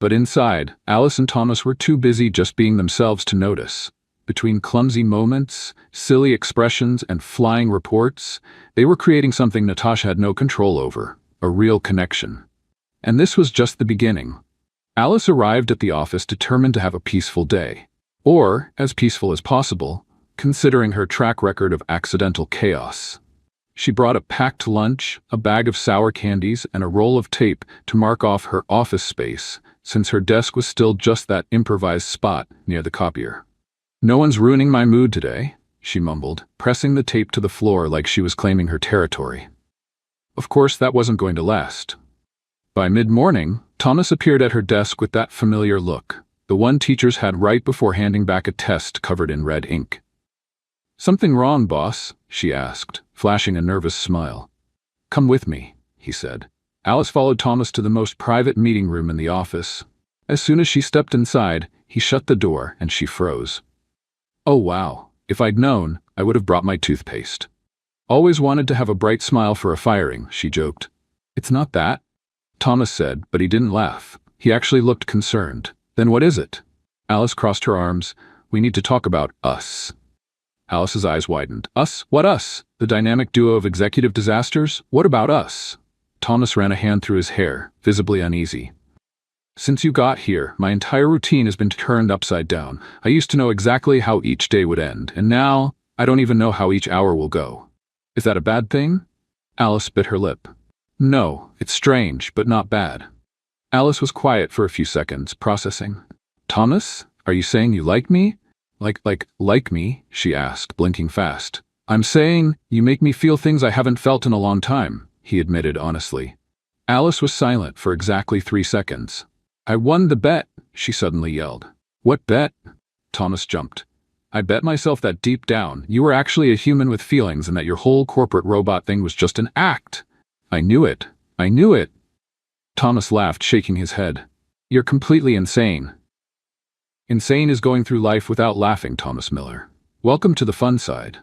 But inside, Alice and Thomas were too busy just being themselves to notice. Between clumsy moments, silly expressions, and flying reports, they were creating something Natasha had no control over, a real connection. And this was just the beginning. Alice arrived at the office determined to have a peaceful day. Or as peaceful as possible, considering her track record of accidental chaos. She brought a packed lunch, a bag of sour candies, and a roll of tape to mark off her office space, since her desk was still just that improvised spot near the copier. "No one's ruining my mood today," she mumbled, pressing the tape to the floor like she was claiming her territory. Of course, that wasn't going to last. By mid-morning, Thomas appeared at her desk with that familiar look, the one teachers had right before handing back a test covered in red ink. "Something wrong, boss?" she asked, flashing a nervous smile. "Come with me," he said. Alice followed Thomas to the most private meeting room in the office. As soon as she stepped inside, he shut the door and she froze. "Oh wow, if I'd known, I would have brought my toothpaste." "Always wanted to have a bright smile for a firing," she joked. "It's not that," Thomas said, but he didn't laugh. He actually looked concerned. "Then what is it?" Alice crossed her arms. "We need to talk about us." Alice's eyes widened. "Us? What us? The dynamic duo of executive disasters? What about us?" Thomas ran a hand through his hair, visibly uneasy. "Since you got here, my entire routine has been turned upside down. I used to know exactly how each day would end, and now I don't even know how each hour will go." "Is that a bad thing?" Alice bit her lip. "No, it's strange, but not bad." Alice was quiet for a few seconds, processing. "Thomas, are you saying you like me?" Like me?" she asked, blinking fast. "I'm saying you make me feel things I haven't felt in a long time," he admitted honestly. Alice was silent for exactly 3 seconds. "I won the bet," she suddenly yelled. "What bet?" Thomas jumped. "I bet myself that deep down, you were actually a human with feelings and that your whole corporate robot thing was just an act." "I knew it. I knew it." Thomas laughed, shaking his head. "You're completely insane." "Insane is going through life without laughing, Thomas Miller. Welcome to the fun side."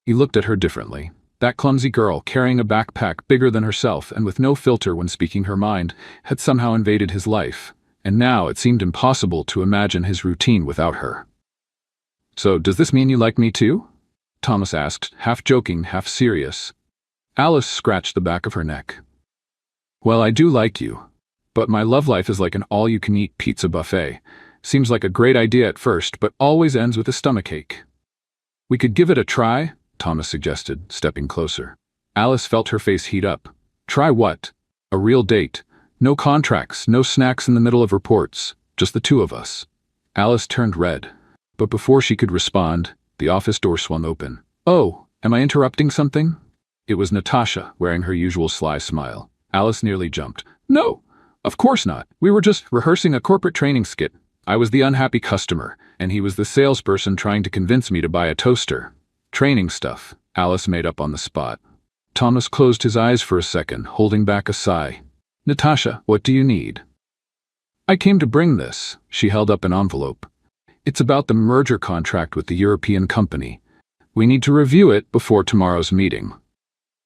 He looked at her differently. That clumsy girl, carrying a backpack bigger than herself and with no filter when speaking her mind, had somehow invaded his life, and now it seemed impossible to imagine his routine without her. "So, does this mean you like me too?" Thomas asked, half joking, half serious. Alice scratched the back of her neck. "Well, I do like you. But my love life is like an all-you-can-eat pizza buffet. Seems like a great idea at first, but always ends with a stomachache." "We could give it a try," Thomas suggested, stepping closer. Alice felt her face heat up. "Try what?" "A real date. No contracts, no snacks in the middle of reports. Just the two of us." Alice turned red. But before she could respond, the office door swung open. "Oh, am I interrupting something?" It was Natasha, wearing her usual sly smile. Alice nearly jumped. "No, of course not. We were just rehearsing a corporate training skit. I was the unhappy customer, and he was the salesperson trying to convince me to buy a toaster." "Training stuff," Alice made up on the spot. Thomas closed his eyes for a second, holding back a sigh. "Natasha, what do you need?" "I came to bring this." She held up an envelope. "It's about the merger contract with the European company. We need to review it before tomorrow's meeting."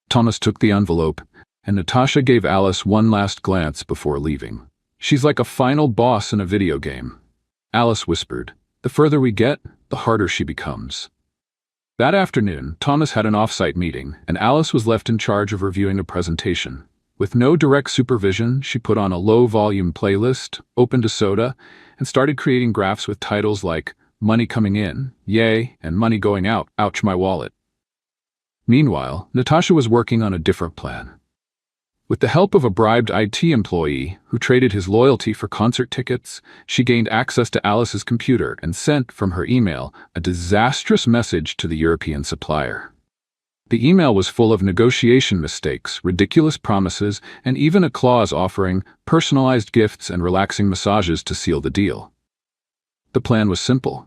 Thomas took the envelope, and Natasha gave Alice one last glance before leaving. "She's like a final boss in a video game." Alice whispered, "The further we get, the harder she becomes." That afternoon, Thomas had an off-site meeting, and Alice was left in charge of reviewing a presentation. With no direct supervision, she put on a low-volume playlist, opened a soda, and started creating graphs with titles like "Money Coming In," "Yay," and "Money Going Out, Ouch My Wallet." Meanwhile, Natasha was working on a different plan. With the help of a bribed IT employee who traded his loyalty for concert tickets, she gained access to Alice's computer and sent from her email a disastrous message to the European supplier. The email was full of negotiation mistakes, ridiculous promises, and even a clause offering personalized gifts and relaxing massages to seal the deal. The plan was simple: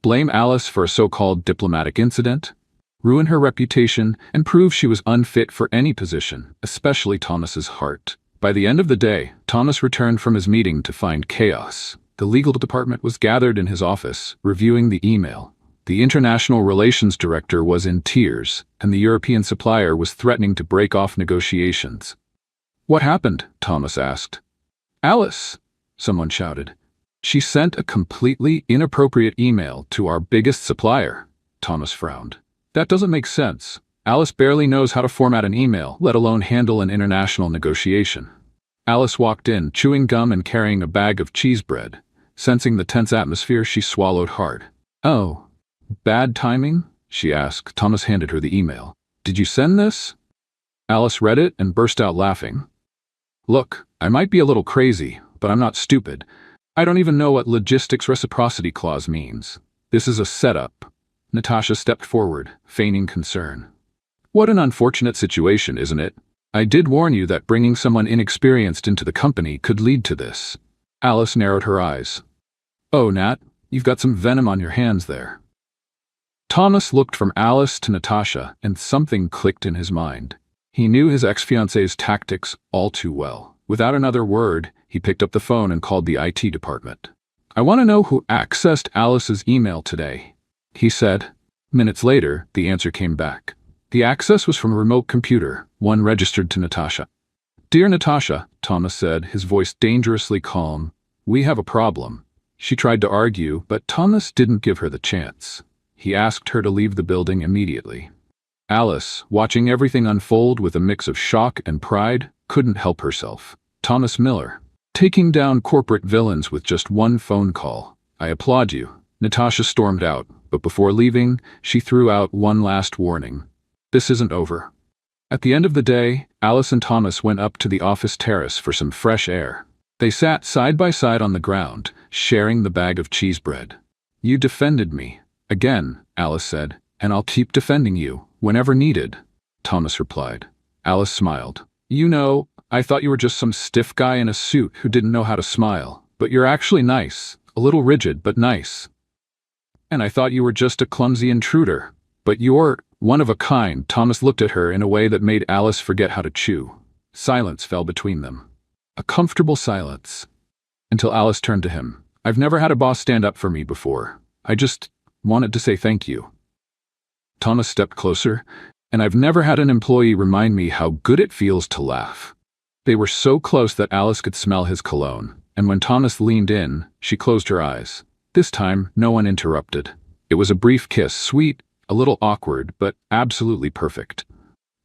blame Alice for a so-called diplomatic incident, ruin her reputation, and prove she was unfit for any position, especially Thomas's heart. By the end of the day, Thomas returned from his meeting to find chaos. The legal department was gathered in his office, reviewing the email. The international relations director was in tears, and the European supplier was threatening to break off negotiations. "What happened?" Thomas asked. "Alice," someone shouted. "She sent a completely inappropriate email to our biggest supplier." Thomas frowned. "That doesn't make sense. Alice barely knows how to format an email, let alone handle an international negotiation." Alice walked in, chewing gum and carrying a bag of cheese bread. Sensing the tense atmosphere, she swallowed hard. "Oh, bad timing?" she asked. Thomas handed her the email. "Did you send this?" Alice read it and burst out laughing. "Look, I might be a little crazy, but I'm not stupid. I don't even know what logistics reciprocity clause means. This is a setup." Natasha stepped forward, feigning concern. "What an unfortunate situation, isn't it? I did warn you that bringing someone inexperienced into the company could lead to this." Alice narrowed her eyes. "Oh, Nat, you've got some venom on your hands there." Thomas looked from Alice to Natasha, and something clicked in his mind. He knew his ex-fiancée's tactics all too well. Without another word, he picked up the phone and called the IT department. "I want to know who accessed Alice's email today," he said. Minutes later, the answer came back. The access was from a remote computer, one registered to Natasha. "Dear Natasha," Thomas said, his voice dangerously calm, "we have a problem." She tried to argue, but Thomas didn't give her the chance. He asked her to leave the building immediately. Alice, watching everything unfold with a mix of shock and pride, couldn't help herself. Thomas Miller, taking down corporate villains with just one phone call. "I applaud you." Natasha stormed out, but before leaving, she threw out one last warning. "This isn't over." At the end of the day, Alice and Thomas went up to the office terrace for some fresh air. They sat side by side on the ground, sharing the bag of cheese bread. "You defended me. Again," Alice said, "and I'll keep defending you, whenever needed." Thomas replied. Alice smiled. "You know, I thought you were just some stiff guy in a suit who didn't know how to smile, but you're actually nice, a little rigid, but nice. And I thought you were just a clumsy intruder, but you're one of a kind." Thomas looked at her in a way that made Alice forget how to chew. Silence fell between them. A comfortable silence. Until Alice turned to him. "I've never had a boss stand up for me before. I just wanted to say thank you." Thomas stepped closer. "And I've never had an employee remind me how good it feels to laugh." They were so close that Alice could smell his cologne, and when Thomas leaned in, she closed her eyes. This time, no one interrupted. It was a brief kiss, sweet, a little awkward, but absolutely perfect.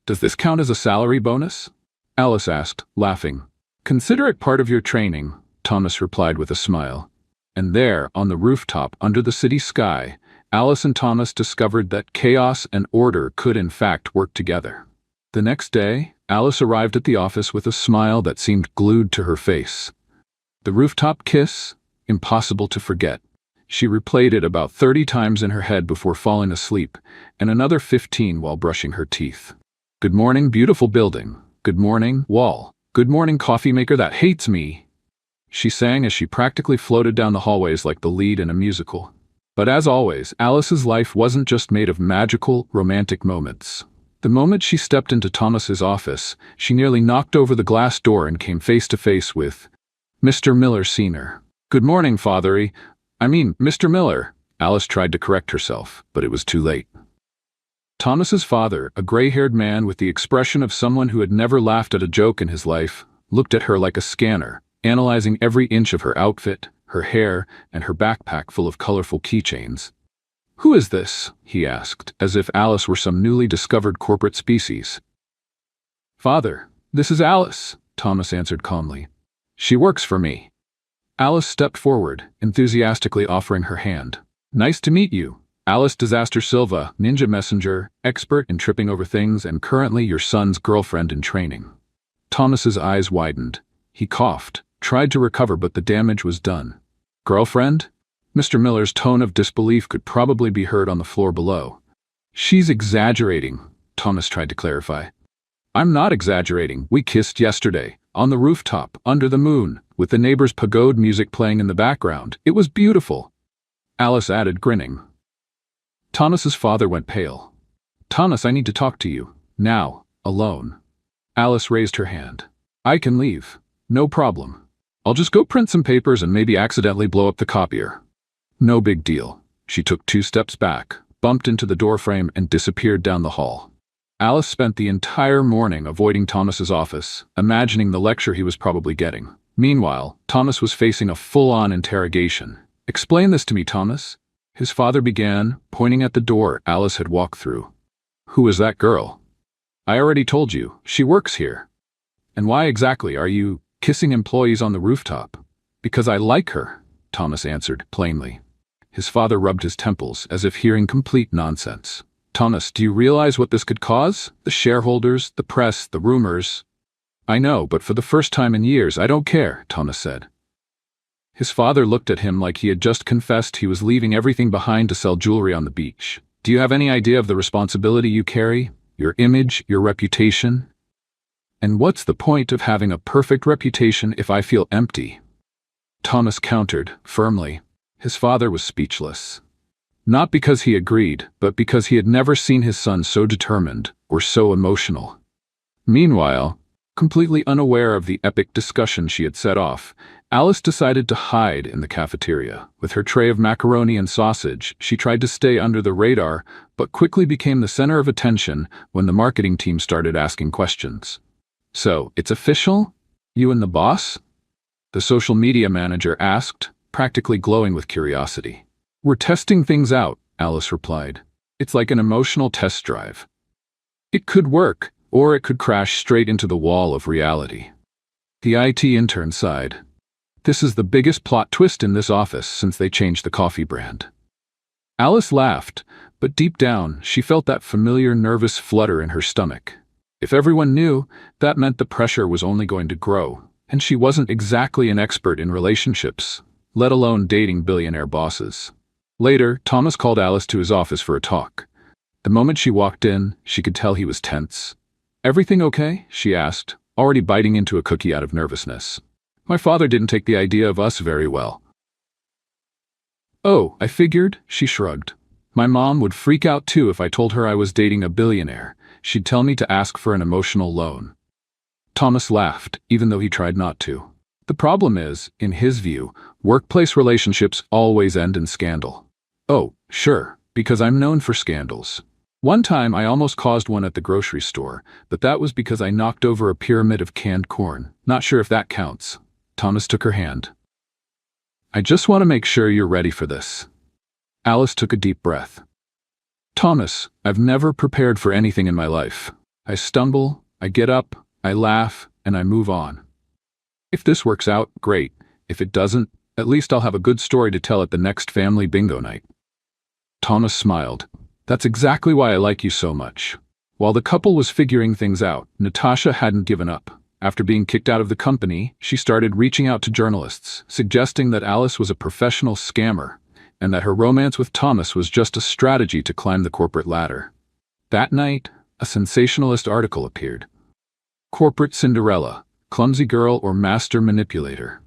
"Does this count as a salary bonus?" Alice asked, laughing. "Consider it part of your training," Thomas replied with a smile. And there, on the rooftop under the city sky, Alice and Thomas discovered that chaos and order could in fact work together. The next day, Alice arrived at the office with a smile that seemed glued to her face. The rooftop kiss? Impossible to forget. She replayed it about 30 times in her head before falling asleep, and another 15 while brushing her teeth. "Good morning, beautiful building. Good morning, wall. Good morning, coffee maker that hates me," she sang as she practically floated down the hallways like the lead in a musical. But as always, Alice's life wasn't just made of magical, romantic moments. The moment she stepped into Thomas's office, she nearly knocked over the glass door and came face to face with Mr. Miller Sr. "Good morning, Mr. Miller." Alice tried to correct herself, but it was too late. Thomas's father, a gray-haired man with the expression of someone who had never laughed at a joke in his life, looked at her like a scanner, analyzing every inch of her outfit, her hair, and her backpack full of colorful keychains. "Who is this?" he asked, as if Alice were some newly discovered corporate species. "Father, this is Alice," Thomas answered calmly. "She works for me." Alice stepped forward, enthusiastically offering her hand. "Nice to meet you. Alice Disaster Silva, ninja messenger, expert in tripping over things and currently your son's girlfriend in training." Thomas's eyes widened. He coughed, tried to recover, but the damage was done. Girlfriend? Mr. Miller's tone of disbelief could probably be heard on the floor below. She's exaggerating, Thomas tried to clarify. I'm not exaggerating. We kissed yesterday, on the rooftop, under the moon, with the neighbor's pagode music playing in the background. It was beautiful, Alice added, grinning. Thomas's father went pale. Thomas, I need to talk to you. Now, alone. Alice raised her hand. I can leave. No problem. I'll just go print some papers and maybe accidentally blow up the copier. No big deal. She took 2 steps back, bumped into the doorframe, and disappeared down the hall. Alice spent the entire morning avoiding Thomas's office, imagining the lecture he was probably getting. Meanwhile, Thomas was facing a full-on interrogation. Explain this to me, Thomas. His father began, pointing at the door Alice had walked through. Who is that girl? I already told you, she works here. And why exactly are you kissing employees on the rooftop? Because I like her, Thomas answered, plainly. His father rubbed his temples, as if hearing complete nonsense. Thomas, do you realize what this could cause? The shareholders, the press, the rumors. I know, but for the first time in years, I don't care, Thomas said. His father looked at him like he had just confessed he was leaving everything behind to sell jewelry on the beach. Do you have any idea of the responsibility you carry? Your image, your reputation? And what's the point of having a perfect reputation if I feel empty? Thomas countered, firmly. His father was speechless. Not because he agreed, but because he had never seen his son so determined or so emotional. Meanwhile, completely unaware of the epic discussion she had set off, Alice decided to hide in the cafeteria. With her tray of macaroni and sausage, she tried to stay under the radar, but quickly became the center of attention when the marketing team started asking questions. So, it's official? You and the boss? The social media manager asked, practically glowing with curiosity. We're testing things out, Alice replied. It's like an emotional test drive. It could work, or it could crash straight into the wall of reality. The IT intern sighed. This is the biggest plot twist in this office since they changed the coffee brand. Alice laughed, but deep down, she felt that familiar nervous flutter in her stomach. If everyone knew, that meant the pressure was only going to grow, and she wasn't exactly an expert in relationships, let alone dating billionaire bosses. Later, Thomas called Alice to his office for a talk. The moment she walked in, she could tell he was tense. Everything okay? She asked, already biting into a cookie out of nervousness. My father didn't take the idea of us very well. Oh, I figured, she shrugged. My mom would freak out too if I told her I was dating a billionaire. She'd tell me to ask for an emotional loan. Thomas laughed, even though he tried not to. The problem is, in his view, workplace relationships always end in scandal. Oh, sure, because I'm known for scandals. One time I almost caused one at the grocery store, but that was because I knocked over a pyramid of canned corn. Not sure if that counts. Thomas took her hand. I just want to make sure you're ready for this. Alice took a deep breath. Thomas, I've never prepared for anything in my life. I stumble, I get up, I laugh, and I move on. If this works out, great. If it doesn't, at least I'll have a good story to tell at the next family bingo night. Thomas smiled. That's exactly why I like you so much. While the couple was figuring things out, Natasha hadn't given up. After being kicked out of the company, she started reaching out to journalists, suggesting that Alice was a professional scammer, and that her romance with Thomas was just a strategy to climb the corporate ladder. That night, a sensationalist article appeared. Corporate Cinderella, clumsy girl or master manipulator.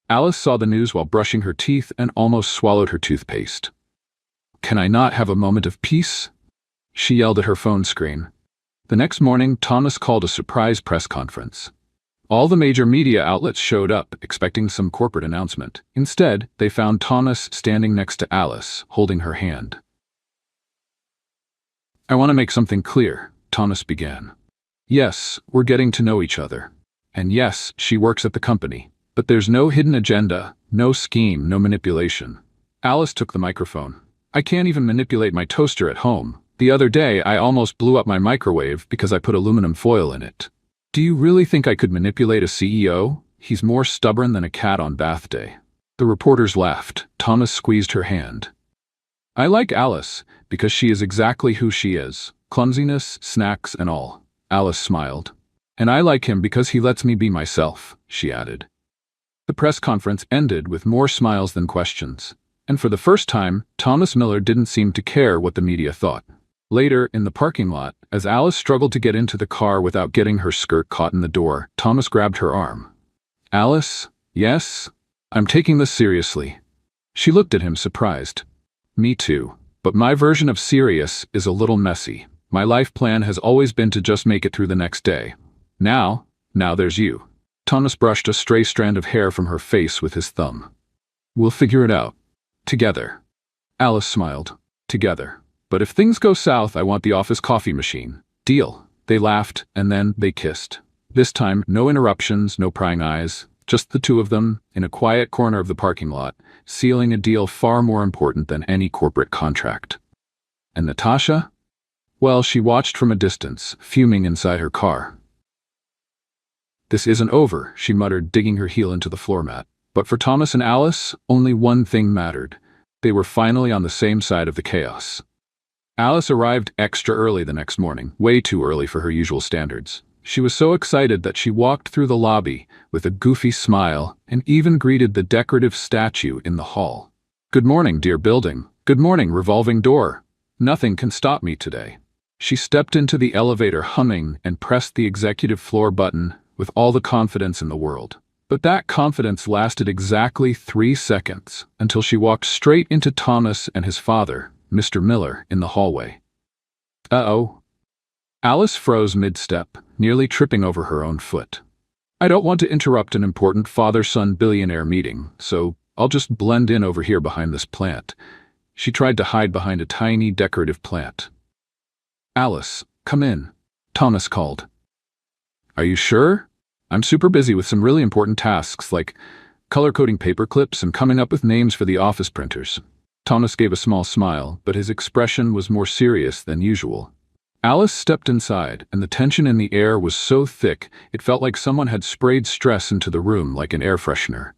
Alice saw the news while brushing her teeth and almost swallowed her toothpaste. Can I not have a moment of peace? She yelled at her phone screen. The next morning, Thomas called a surprise press conference. All the major media outlets showed up, expecting some corporate announcement. Instead, they found Thomas standing next to Alice, holding her hand. I want to make something clear, Thomas began. Yes, we're getting to know each other. And yes, she works at the company. But there's no hidden agenda, no scheme, no manipulation. Alice took the microphone. I can't even manipulate my toaster at home. The other day, I almost blew up my microwave because I put aluminum foil in it. Do you really think I could manipulate a CEO? He's more stubborn than a cat on bath day. The reporters laughed. Thomas squeezed her hand. I like Alice because she is exactly who she is. Clumsiness, snacks, and all. Alice smiled. And I like him because he lets me be myself, she added. The press conference ended with more smiles than questions. And for the first time, Thomas Miller didn't seem to care what the media thought. Later, in the parking lot, as Alice struggled to get into the car without getting her skirt caught in the door, Thomas grabbed her arm. Alice, yes? I'm taking this seriously. She looked at him surprised. Me too. But my version of serious is a little messy. My life plan has always been to just make it through the next day. Now there's you. Thomas brushed a stray strand of hair from her face with his thumb. We'll figure it out. Together. Alice smiled. Together. But if things go south, I want the office coffee machine. Deal. They laughed, and then they kissed. This time, no interruptions, no prying eyes, just the two of them, in a quiet corner of the parking lot, sealing a deal far more important than any corporate contract. And Natasha? Well, she watched from a distance, fuming inside her car. This isn't over, she muttered, digging her heel into the floor mat. But for Thomas and Alice, only one thing mattered. They were finally on the same side of the chaos. Alice arrived extra early the next morning, way too early for her usual standards. She was so excited that she walked through the lobby with a goofy smile and even greeted the decorative statue in the hall. Good morning, dear building. Good morning, revolving door. Nothing can stop me today. She stepped into the elevator humming and pressed the executive floor button with all the confidence in the world. But that confidence lasted exactly 3 seconds until she walked straight into Thomas and his father, Mr. Miller, in the hallway. Uh-oh. Alice froze mid-step, nearly tripping over her own foot. I don't want to interrupt an important father-son billionaire meeting, so I'll just blend in over here behind this plant. She tried to hide behind a tiny decorative plant. Alice, come in, Thomas called. Are you sure? I'm super busy with some really important tasks like color-coding paper clips and coming up with names for the office printers. Thomas gave a small smile, but his expression was more serious than usual. Alice stepped inside, and the tension in the air was so thick it felt like someone had sprayed stress into the room like an air freshener.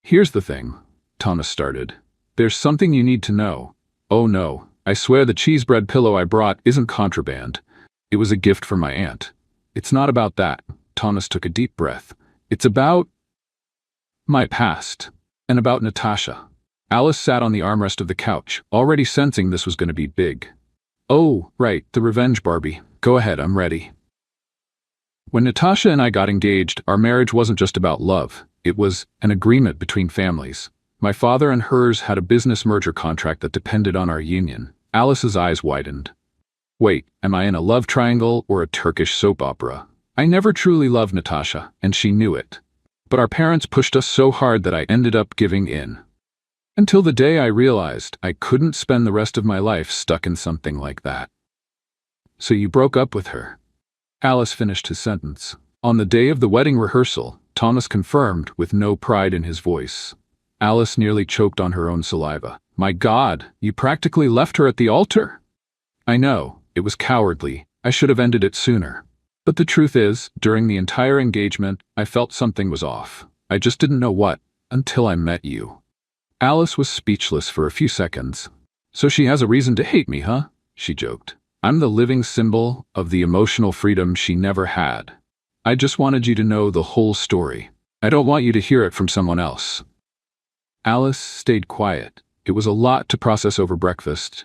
Here's the thing, Thomas started. There's something you need to know. Oh no, I swear the cheese bread pillow I brought isn't contraband. It was a gift from my aunt. It's not about that. Thomas took a deep breath. It's about my past, and about Natasha. Alice sat on the armrest of the couch, already sensing this was going to be big. Oh, right, the revenge Barbie. Go ahead, I'm ready. When Natasha and I got engaged, our marriage wasn't just about love. It was an agreement between families. My father and hers had a business merger contract that depended on our union. Alice's eyes widened. Wait, am I in a love triangle or a Turkish soap opera? I never truly loved Natasha, and she knew it. But our parents pushed us so hard that I ended up giving in. Until the day I realized I couldn't spend the rest of my life stuck in something like that. So you broke up with her? Alice finished his sentence. On the day of the wedding rehearsal, Thomas confirmed with no pride in his voice. Alice nearly choked on her own saliva. My God, you practically left her at the altar? I know, it was cowardly. I should have ended it sooner. But the truth is, during the entire engagement, I felt something was off. I just didn't know what, until I met you. Alice was speechless for a few seconds. So she has a reason to hate me, huh? She joked. I'm the living symbol of the emotional freedom she never had. I just wanted you to know the whole story. I don't want you to hear it from someone else. Alice stayed quiet. It was a lot to process over breakfast.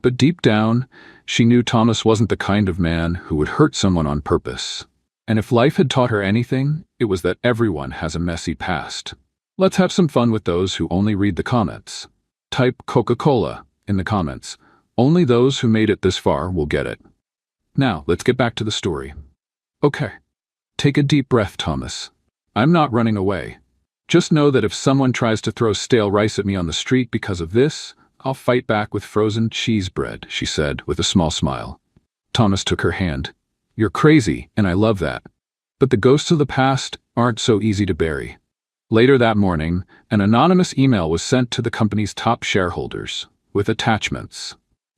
But deep down, she knew Thomas wasn't the kind of man who would hurt someone on purpose. And if life had taught her anything, it was that everyone has a messy past. Let's have some fun with those who only read the comments. Type Coca-Cola in the comments. Only those who made it this far will get it. Now, let's get back to the story. Okay. Take a deep breath, Thomas. I'm not running away. Just know that if someone tries to throw stale rice at me on the street because of this, I'll fight back with frozen cheese bread, she said with a small smile. Thomas took her hand. You're crazy, and I love that. But the ghosts of the past aren't so easy to bury. Later that morning, an anonymous email was sent to the company's top shareholders, with attachments.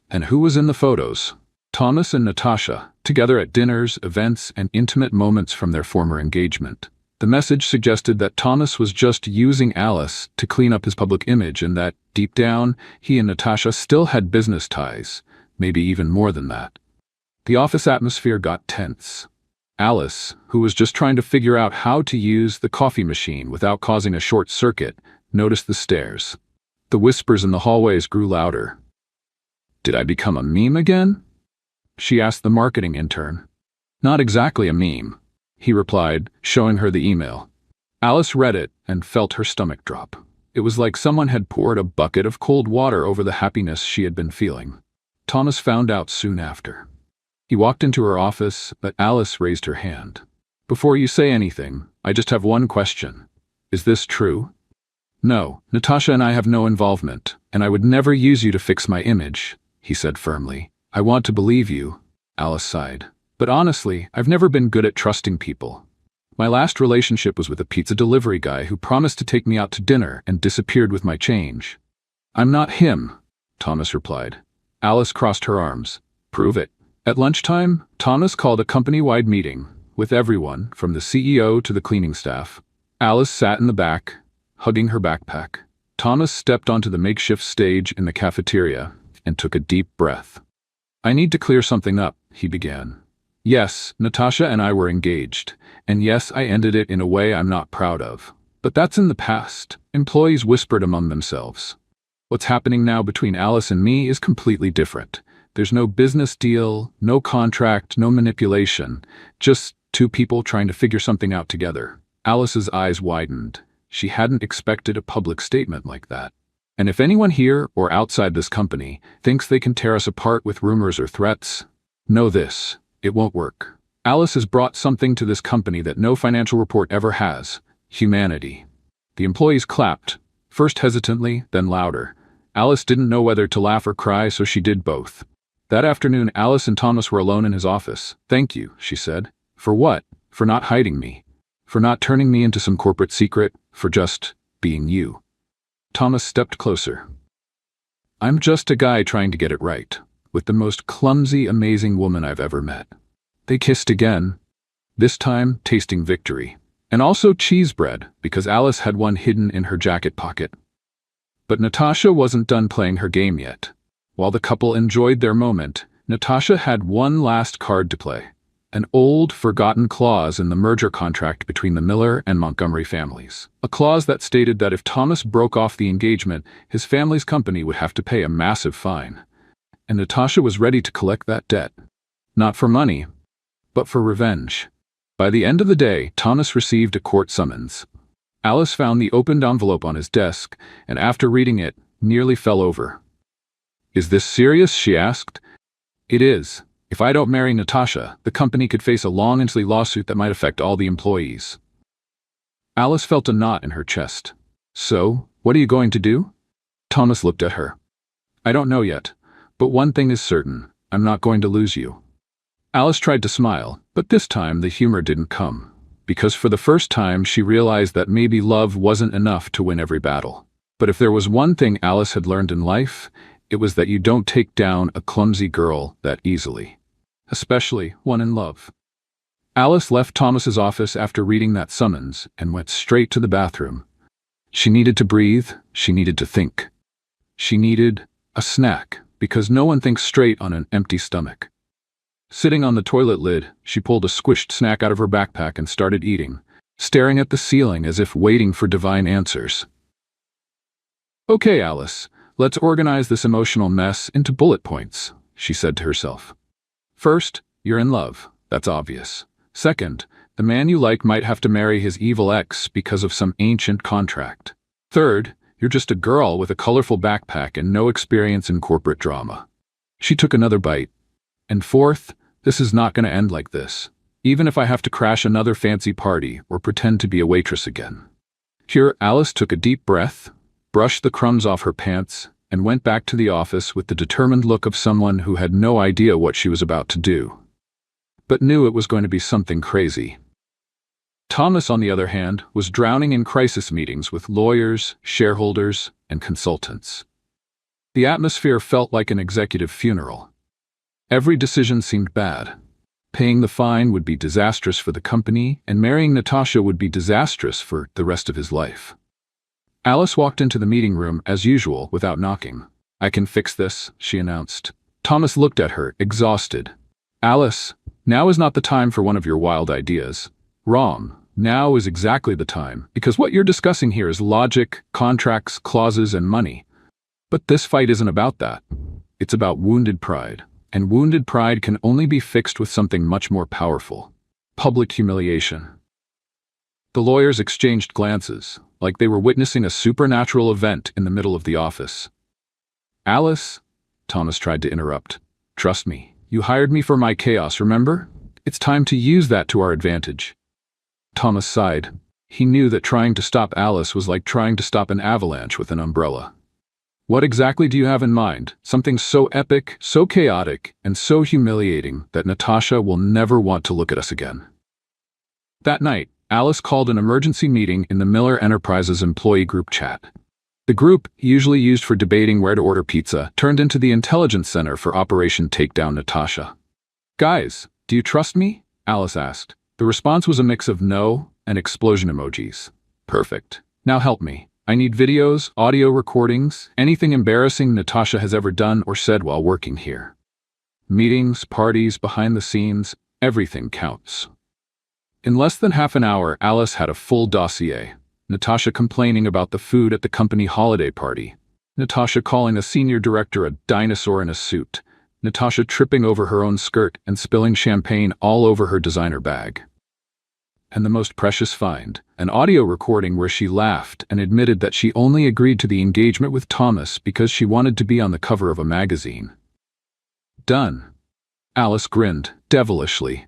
And who was in the photos? Thomas and Natasha, together at dinners, events, and intimate moments from their former engagement. The message suggested that Thomas was just using Alice to clean up his public image and that, deep down, he and Natasha still had business ties, maybe even more than that. The office atmosphere got tense. Alice, who was just trying to figure out how to use the coffee machine without causing a short circuit, noticed the stares. The whispers in the hallways grew louder. "Did I become a meme again?" she asked the marketing intern. "Not exactly a meme," he replied, showing her the email. Alice read it and felt her stomach drop. It was like someone had poured a bucket of cold water over the happiness she had been feeling. Thomas found out soon after. He walked into her office, but Alice raised her hand. "Before you say anything, I just have one question. Is this true?" "No, Natasha and I have no involvement, and I would never use you to fix my image," he said firmly. "I want to believe you," Alice sighed. "But honestly, I've never been good at trusting people. My last relationship was with a pizza delivery guy who promised to take me out to dinner and disappeared with my change." "I'm not him," Thomas replied. Alice crossed her arms. "Prove it." At lunchtime, Thomas called a company-wide meeting, with everyone, from the CEO to the cleaning staff. Alice sat in the back, hugging her backpack. Thomas stepped onto the makeshift stage in the cafeteria and took a deep breath. "I need to clear something up," he began. "Yes, Natasha and I were engaged, and yes, I ended it in a way I'm not proud of. But that's in the past," employees whispered among themselves. "What's happening now between Alice and me is completely different. There's no business deal, no contract, no manipulation, just two people trying to figure something out together." Alice's eyes widened. She hadn't expected a public statement like that. "And if anyone here or outside this company thinks they can tear us apart with rumors or threats, know this, it won't work. Alice has brought something to this company that no financial report ever has: humanity." The employees clapped, first hesitantly, then louder. Alice didn't know whether to laugh or cry, so she did both. That afternoon, Alice and Thomas were alone in his office. "Thank you," she said. "For what? For not hiding me. For not turning me into some corporate secret. For just being you." Thomas stepped closer. "I'm just a guy trying to get it right, with the most clumsy, amazing woman I've ever met." They kissed again, this time tasting victory. And also cheese bread, because Alice had one hidden in her jacket pocket. But Natasha wasn't done playing her game yet. While the couple enjoyed their moment, Natasha had one last card to play: an old, forgotten clause in the merger contract between the Miller and Montgomery families. A clause that stated that if Thomas broke off the engagement, his family's company would have to pay a massive fine. And Natasha was ready to collect that debt. Not for money, but for revenge. By the end of the day, Thomas received a court summons. Alice found the opened envelope on his desk, and after reading it, nearly fell over. "Is this serious?" she asked. "It is. If I don't marry Natasha, the company could face a long and silly lawsuit that might affect all the employees." Alice felt a knot in her chest. "So, what are you going to do?" Thomas looked at her. "I don't know yet, but one thing is certain: I'm not going to lose you." Alice tried to smile, but this time the humor didn't come, because for the first time she realized that maybe love wasn't enough to win every battle. But if there was one thing Alice had learned in life, it was that you don't take down a clumsy girl that easily, especially one in love. Alice left Thomas's office after reading that summons and went straight to the bathroom. She needed to breathe, she needed to think. She needed a snack, because no one thinks straight on an empty stomach. Sitting on the toilet lid, she pulled a squished snack out of her backpack and started eating, staring at the ceiling as if waiting for divine answers. "Okay, Alice, let's organize this emotional mess into bullet points," she said to herself. "First, you're in love. That's obvious. Second, the man you like might have to marry his evil ex because of some ancient contract. Third, you're just a girl with a colorful backpack and no experience in corporate drama." She took another bite. "And fourth, this is not going to end like this, even if I have to crash another fancy party or pretend to be a waitress again." Here, Alice took a deep breath, brushed the crumbs off her pants, and went back to the office with the determined look of someone who had no idea what she was about to do, but knew it was going to be something crazy. Thomas, on the other hand, was drowning in crisis meetings with lawyers, shareholders, and consultants. The atmosphere felt like an executive funeral. Every decision seemed bad. Paying the fine would be disastrous for the company, and marrying Natasha would be disastrous for the rest of his life. Alice walked into the meeting room as usual without knocking. "I can fix this," she announced. Thomas looked at her, exhausted. "Alice, Now is not the time for one of your wild ideas. Wrong. Now is exactly the time, because what you're discussing here is logic, contracts, clauses, and money. But this fight isn't about that. It's about wounded pride. And wounded pride can only be fixed with something much more powerful: public humiliation. The lawyers exchanged glances, like they were witnessing a supernatural event in the middle of the office. Alice, Thomas tried to interrupt. Trust me, you hired me for my chaos, remember? It's time to use that to our advantage. Thomas sighed. He knew that trying to stop Alice was like trying to stop an avalanche with an umbrella. What exactly do you have in mind? Something so epic, so chaotic, and so humiliating that Natasha will never want to look at us again. That night, Alice called an emergency meeting in the Miller Enterprises employee group chat. The group, usually used for debating where to order pizza, turned into the intelligence center for Operation Takedown Natasha. Guys, do you trust me? Alice asked. The response was a mix of no and explosion emojis. Perfect. Now help me. I need videos, audio recordings, anything embarrassing Natasha has ever done or said while working here. Meetings, parties, behind the scenes, everything counts. In less than half an hour, Alice had a full dossier. Natasha complaining about the food at the company holiday party. Natasha calling a senior director a dinosaur in a suit. Natasha tripping over her own skirt and spilling champagne all over her designer bag. And the most precious find, an audio recording where she laughed and admitted that she only agreed to the engagement with Thomas because she wanted to be on the cover of a magazine. Done. Alice grinned, devilishly.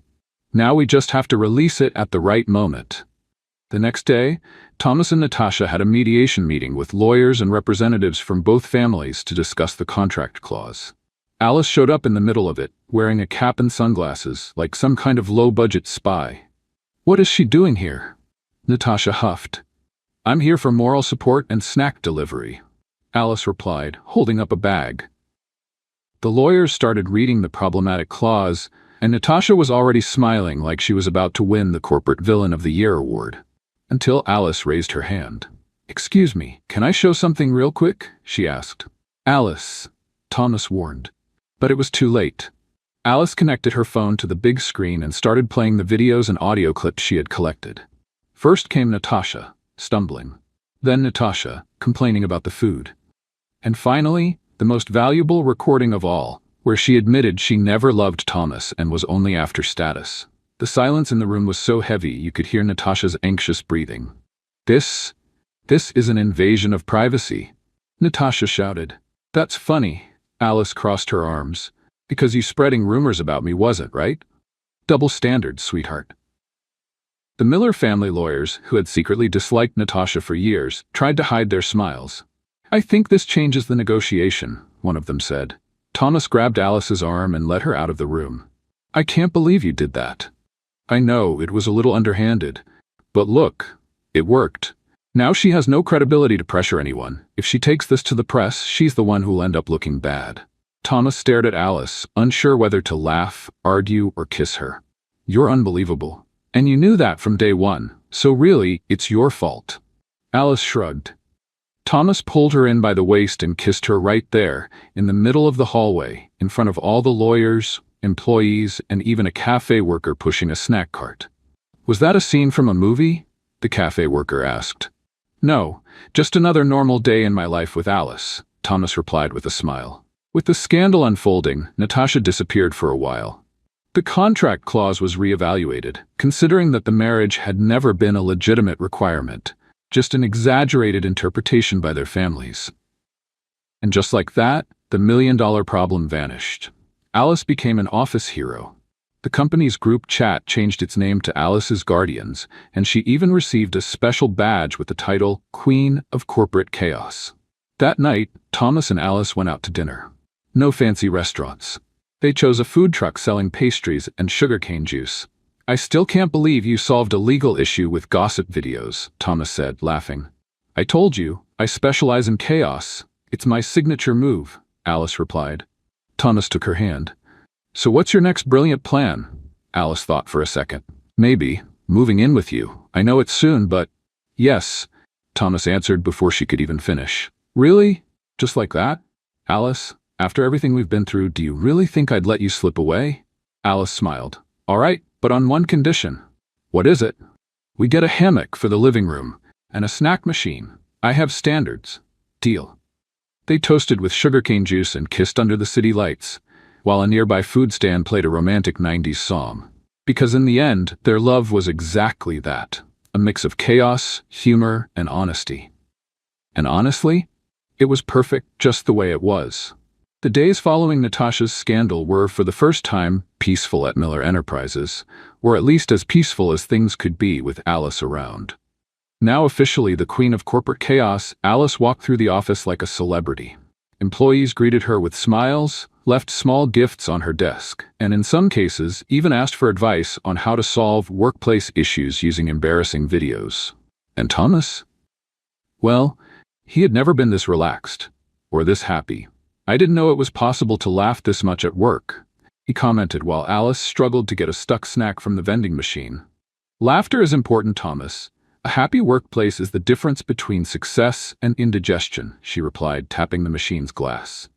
Now we just have to release it at the right moment. The next day, Thomas and Natasha had a mediation meeting with lawyers and representatives from both families to discuss the contract clause. Alice showed up in the middle of it, wearing a cap and sunglasses, like some kind of low-budget spy. What is she doing here? Natasha huffed. I'm here for moral support and snack delivery, Alice replied, holding up a bag. The lawyers started reading the problematic clause, and Natasha was already smiling like she was about to win the Corporate Villain of the Year award. Until Alice raised her hand. Excuse me, can I show something real quick? She asked. Alice, Thomas warned. But it was too late. Alice connected her phone to the big screen and started playing the videos and audio clips she had collected. First came Natasha, stumbling. Then Natasha, complaining about the food. And finally, the most valuable recording of all, where she admitted she never loved Thomas and was only after status. The silence in the room was so heavy you could hear Natasha's anxious breathing. This is an invasion of privacy, Natasha shouted. That's funny, Alice crossed her arms. Because you spreading rumors about me, was it, right? Double standards, sweetheart. The Miller family lawyers, who had secretly disliked Natasha for years, tried to hide their smiles. I think this changes the negotiation, one of them said. Thomas grabbed Alice's arm and led her out of the room. I can't believe you did that. I know, it was a little underhanded. But look, it worked. Now she has no credibility to pressure anyone. If she takes this to the press, she's the one who'll end up looking bad. Thomas stared at Alice, unsure whether to laugh, argue, or kiss her. You're unbelievable. And you knew that from day one, so really, it's your fault. Alice shrugged. Thomas pulled her in by the waist and kissed her right there, in the middle of the hallway, in front of all the lawyers, employees, and even a cafe worker pushing a snack cart. Was that a scene from a movie? The cafe worker asked. No, just another normal day in my life with Alice, Thomas replied with a smile. With the scandal unfolding, Natasha disappeared for a while. The contract clause was reevaluated, considering that the marriage had never been a legitimate requirement, just an exaggerated interpretation by their families. And just like that, the million-dollar problem vanished. Alice became an office hero. The company's group chat changed its name to Alice's Guardians, and she even received a special badge with the title Queen of Corporate Chaos. That night, Thomas and Alice went out to dinner. No fancy restaurants. They chose a food truck selling pastries and sugarcane juice. I still can't believe you solved a legal issue with gossip videos, Thomas said, laughing. I told you, I specialize in chaos. It's my signature move, Alice replied. Thomas took her hand. So what's your next brilliant plan? Alice thought for a second. Maybe, moving in with you. I know it's soon, but... Yes, Thomas answered before she could even finish. Really? Just like that? Alice? After everything we've been through, do you really think I'd let you slip away? Alice smiled. All right, but on one condition. What is it? We get a hammock for the living room and a snack machine. I have standards. Deal. They toasted with sugarcane juice and kissed under the city lights, while a nearby food stand played a romantic 90s song. Because in the end, their love was exactly that, a mix of chaos, humor, and honesty. And honestly, it was perfect just the way it was. The days following Natasha's scandal were, for the first time, peaceful at Miller Enterprises, or at least as peaceful as things could be with Alice around. Now officially the queen of corporate chaos, Alice walked through the office like a celebrity. Employees greeted her with smiles, left small gifts on her desk, and in some cases even asked for advice on how to solve workplace issues using embarrassing videos. And Thomas? Well, he had never been this relaxed, or this happy. I didn't know it was possible to laugh this much at work, he commented while Alice struggled to get a stuck snack from the vending machine. Laughter is important, Thomas. A happy workplace is the difference between success and indigestion, she replied, tapping the machine's glass.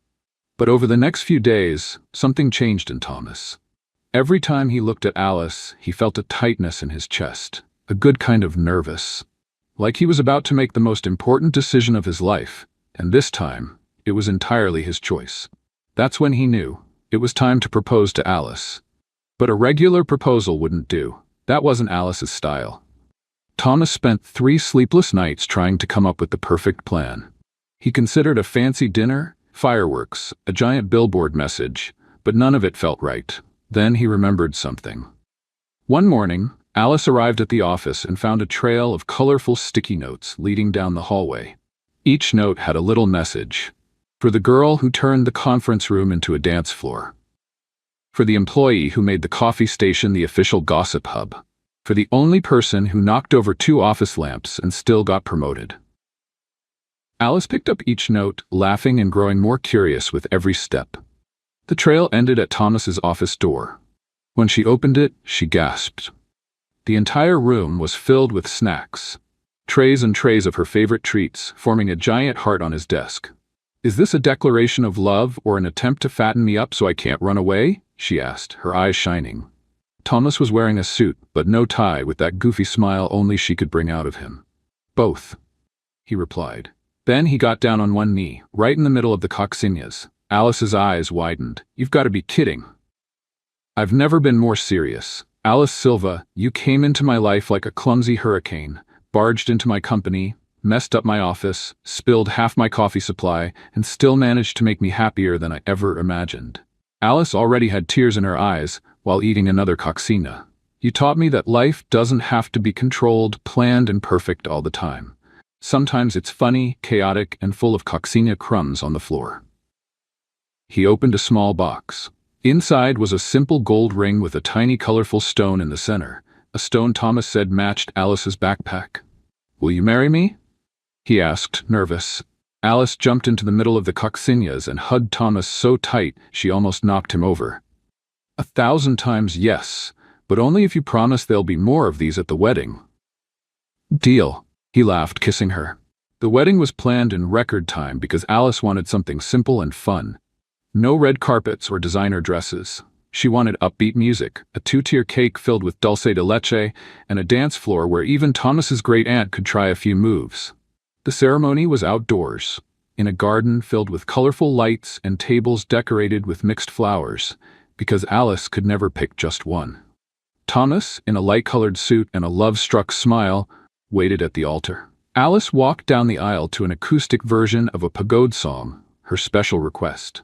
But over the next few days, something changed in Thomas. Every time he looked at Alice, he felt a tightness in his chest, a good kind of nervous. Like he was about to make the most important decision of his life, and this time, it was entirely his choice. That's when he knew it was time to propose to Alice. But a regular proposal wouldn't do. That wasn't Alice's style. Thomas spent 3 sleepless nights trying to come up with the perfect plan. He considered a fancy dinner, fireworks, a giant billboard message, but none of it felt right. Then he remembered something. One morning, Alice arrived at the office and found a trail of colorful sticky notes leading down the hallway. Each note had a little message. For the girl who turned the conference room into a dance floor. For the employee who made the coffee station the official gossip hub. For the only person who knocked over 2 office lamps and still got promoted. Alice picked up each note, laughing and growing more curious with every step. The trail ended at Thomas's office door. When she opened it, she gasped. The entire room was filled with snacks. Trays and trays of her favorite treats, forming a giant heart on his desk. Is this a declaration of love or an attempt to fatten me up so I can't run away? She asked, her eyes shining. Thomas was wearing a suit, but no tie, with that goofy smile only she could bring out of him. Both, he replied. Then he got down on one knee, right in the middle of the coccinelles. Alice's eyes widened. You've got to be kidding. I've never been more serious. Alice Silva, you came into my life like a clumsy hurricane, barged into my company, messed up my office, spilled half my coffee supply, and still managed to make me happier than I ever imagined. Alice already had tears in her eyes while eating another coccina. You taught me that life doesn't have to be controlled, planned, and perfect all the time. Sometimes it's funny, chaotic, and full of coccina crumbs on the floor. He opened a small box. Inside was a simple gold ring with a tiny colorful stone in the center, a stone Thomas said matched Alice's backpack. Will you marry me? He asked, nervous. Alice jumped into the middle of the coccinelles and hugged Thomas so tight she almost knocked him over. 1,000 times yes, but only if you promise there'll be more of these at the wedding. Deal, he laughed, kissing her. The wedding was planned in record time because Alice wanted something simple and fun. No red carpets or designer dresses. She wanted upbeat music, a 2-tier cake filled with dulce de leche, and a dance floor where even Thomas's great-aunt could try a few moves. The ceremony was outdoors, in a garden filled with colorful lights and tables decorated with mixed flowers, because Alice could never pick just one. Thomas, in a light-colored suit and a love-struck smile, waited at the altar. Alice walked down the aisle to an acoustic version of a pagode song, her special request.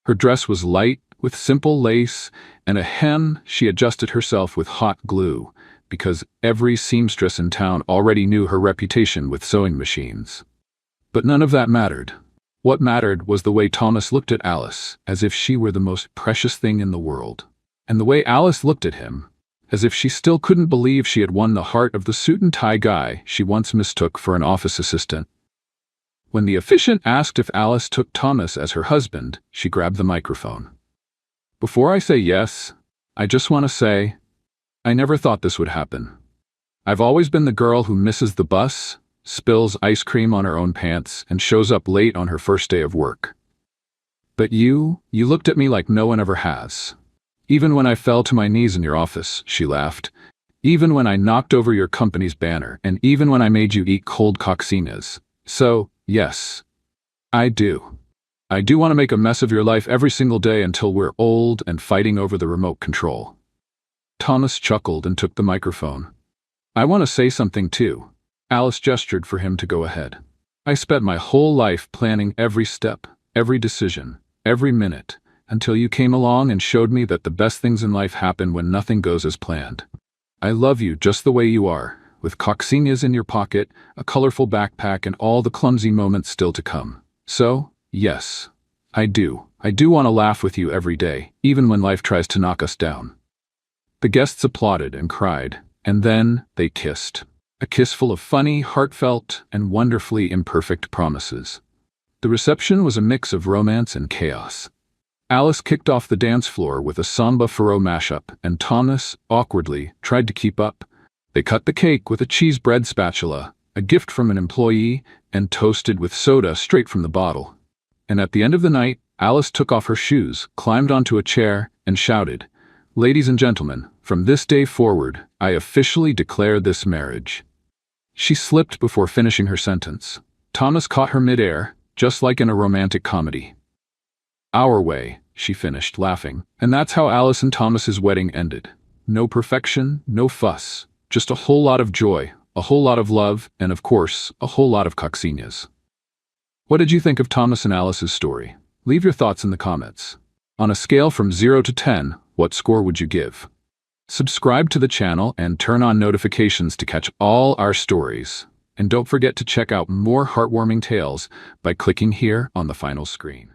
Her dress was light, with simple lace, and a hem she adjusted herself with hot glue, because every seamstress in town already knew her reputation with sewing machines. But none of that mattered. What mattered was the way Thomas looked at Alice, as if she were the most precious thing in the world. And the way Alice looked at him, as if she still couldn't believe she had won the heart of the suit-and-tie guy she once mistook for an office assistant. When the officiant asked if Alice took Thomas as her husband, she grabbed the microphone. Before I say yes, I just want to say, I never thought this would happen. I've always been the girl who misses the bus, spills ice cream on her own pants, and shows up late on her first day of work. But you looked at me like no one ever has. Even when I fell to my knees in your office, she laughed. Even when I knocked over your company's banner, and even when I made you eat cold coccinas. So, yes, I do. I do want to make a mess of your life every single day until we're old and fighting over the remote control. Thomas chuckled and took the microphone. I want to say something too. Alice gestured for him to go ahead. I spent my whole life planning every step, every decision, every minute, until you came along and showed me that the best things in life happen when nothing goes as planned. I love you just the way you are, with coccinas in your pocket, a colorful backpack, and all the clumsy moments still to come. So, yes, I do. I do want to laugh with you every day, even when life tries to knock us down. The guests applauded and cried, and then they kissed. A kiss full of funny, heartfelt, and wonderfully imperfect promises. The reception was a mix of romance and chaos. Alice kicked off the dance floor with a samba-faro mashup, and Thomas, awkwardly, tried to keep up. They cut the cake with a cheese bread spatula, a gift from an employee, and toasted with soda straight from the bottle. And at the end of the night, Alice took off her shoes, climbed onto a chair, and shouted, "Ladies and gentlemen, from this day forward, I officially declare this marriage." She slipped before finishing her sentence. Thomas caught her mid-air, just like in a romantic comedy. "Our way," she finished, laughing, and that's how Alice and Thomas's wedding ended. No perfection, no fuss, just a whole lot of joy, a whole lot of love, and of course, a whole lot of coccinas. What did you think of Thomas and Alice's story? Leave your thoughts in the comments. On a scale from 0 to 10, what score would you give? Subscribe to the channel and turn on notifications to catch all our stories. And don't forget to check out more heartwarming tales by clicking here on the final screen.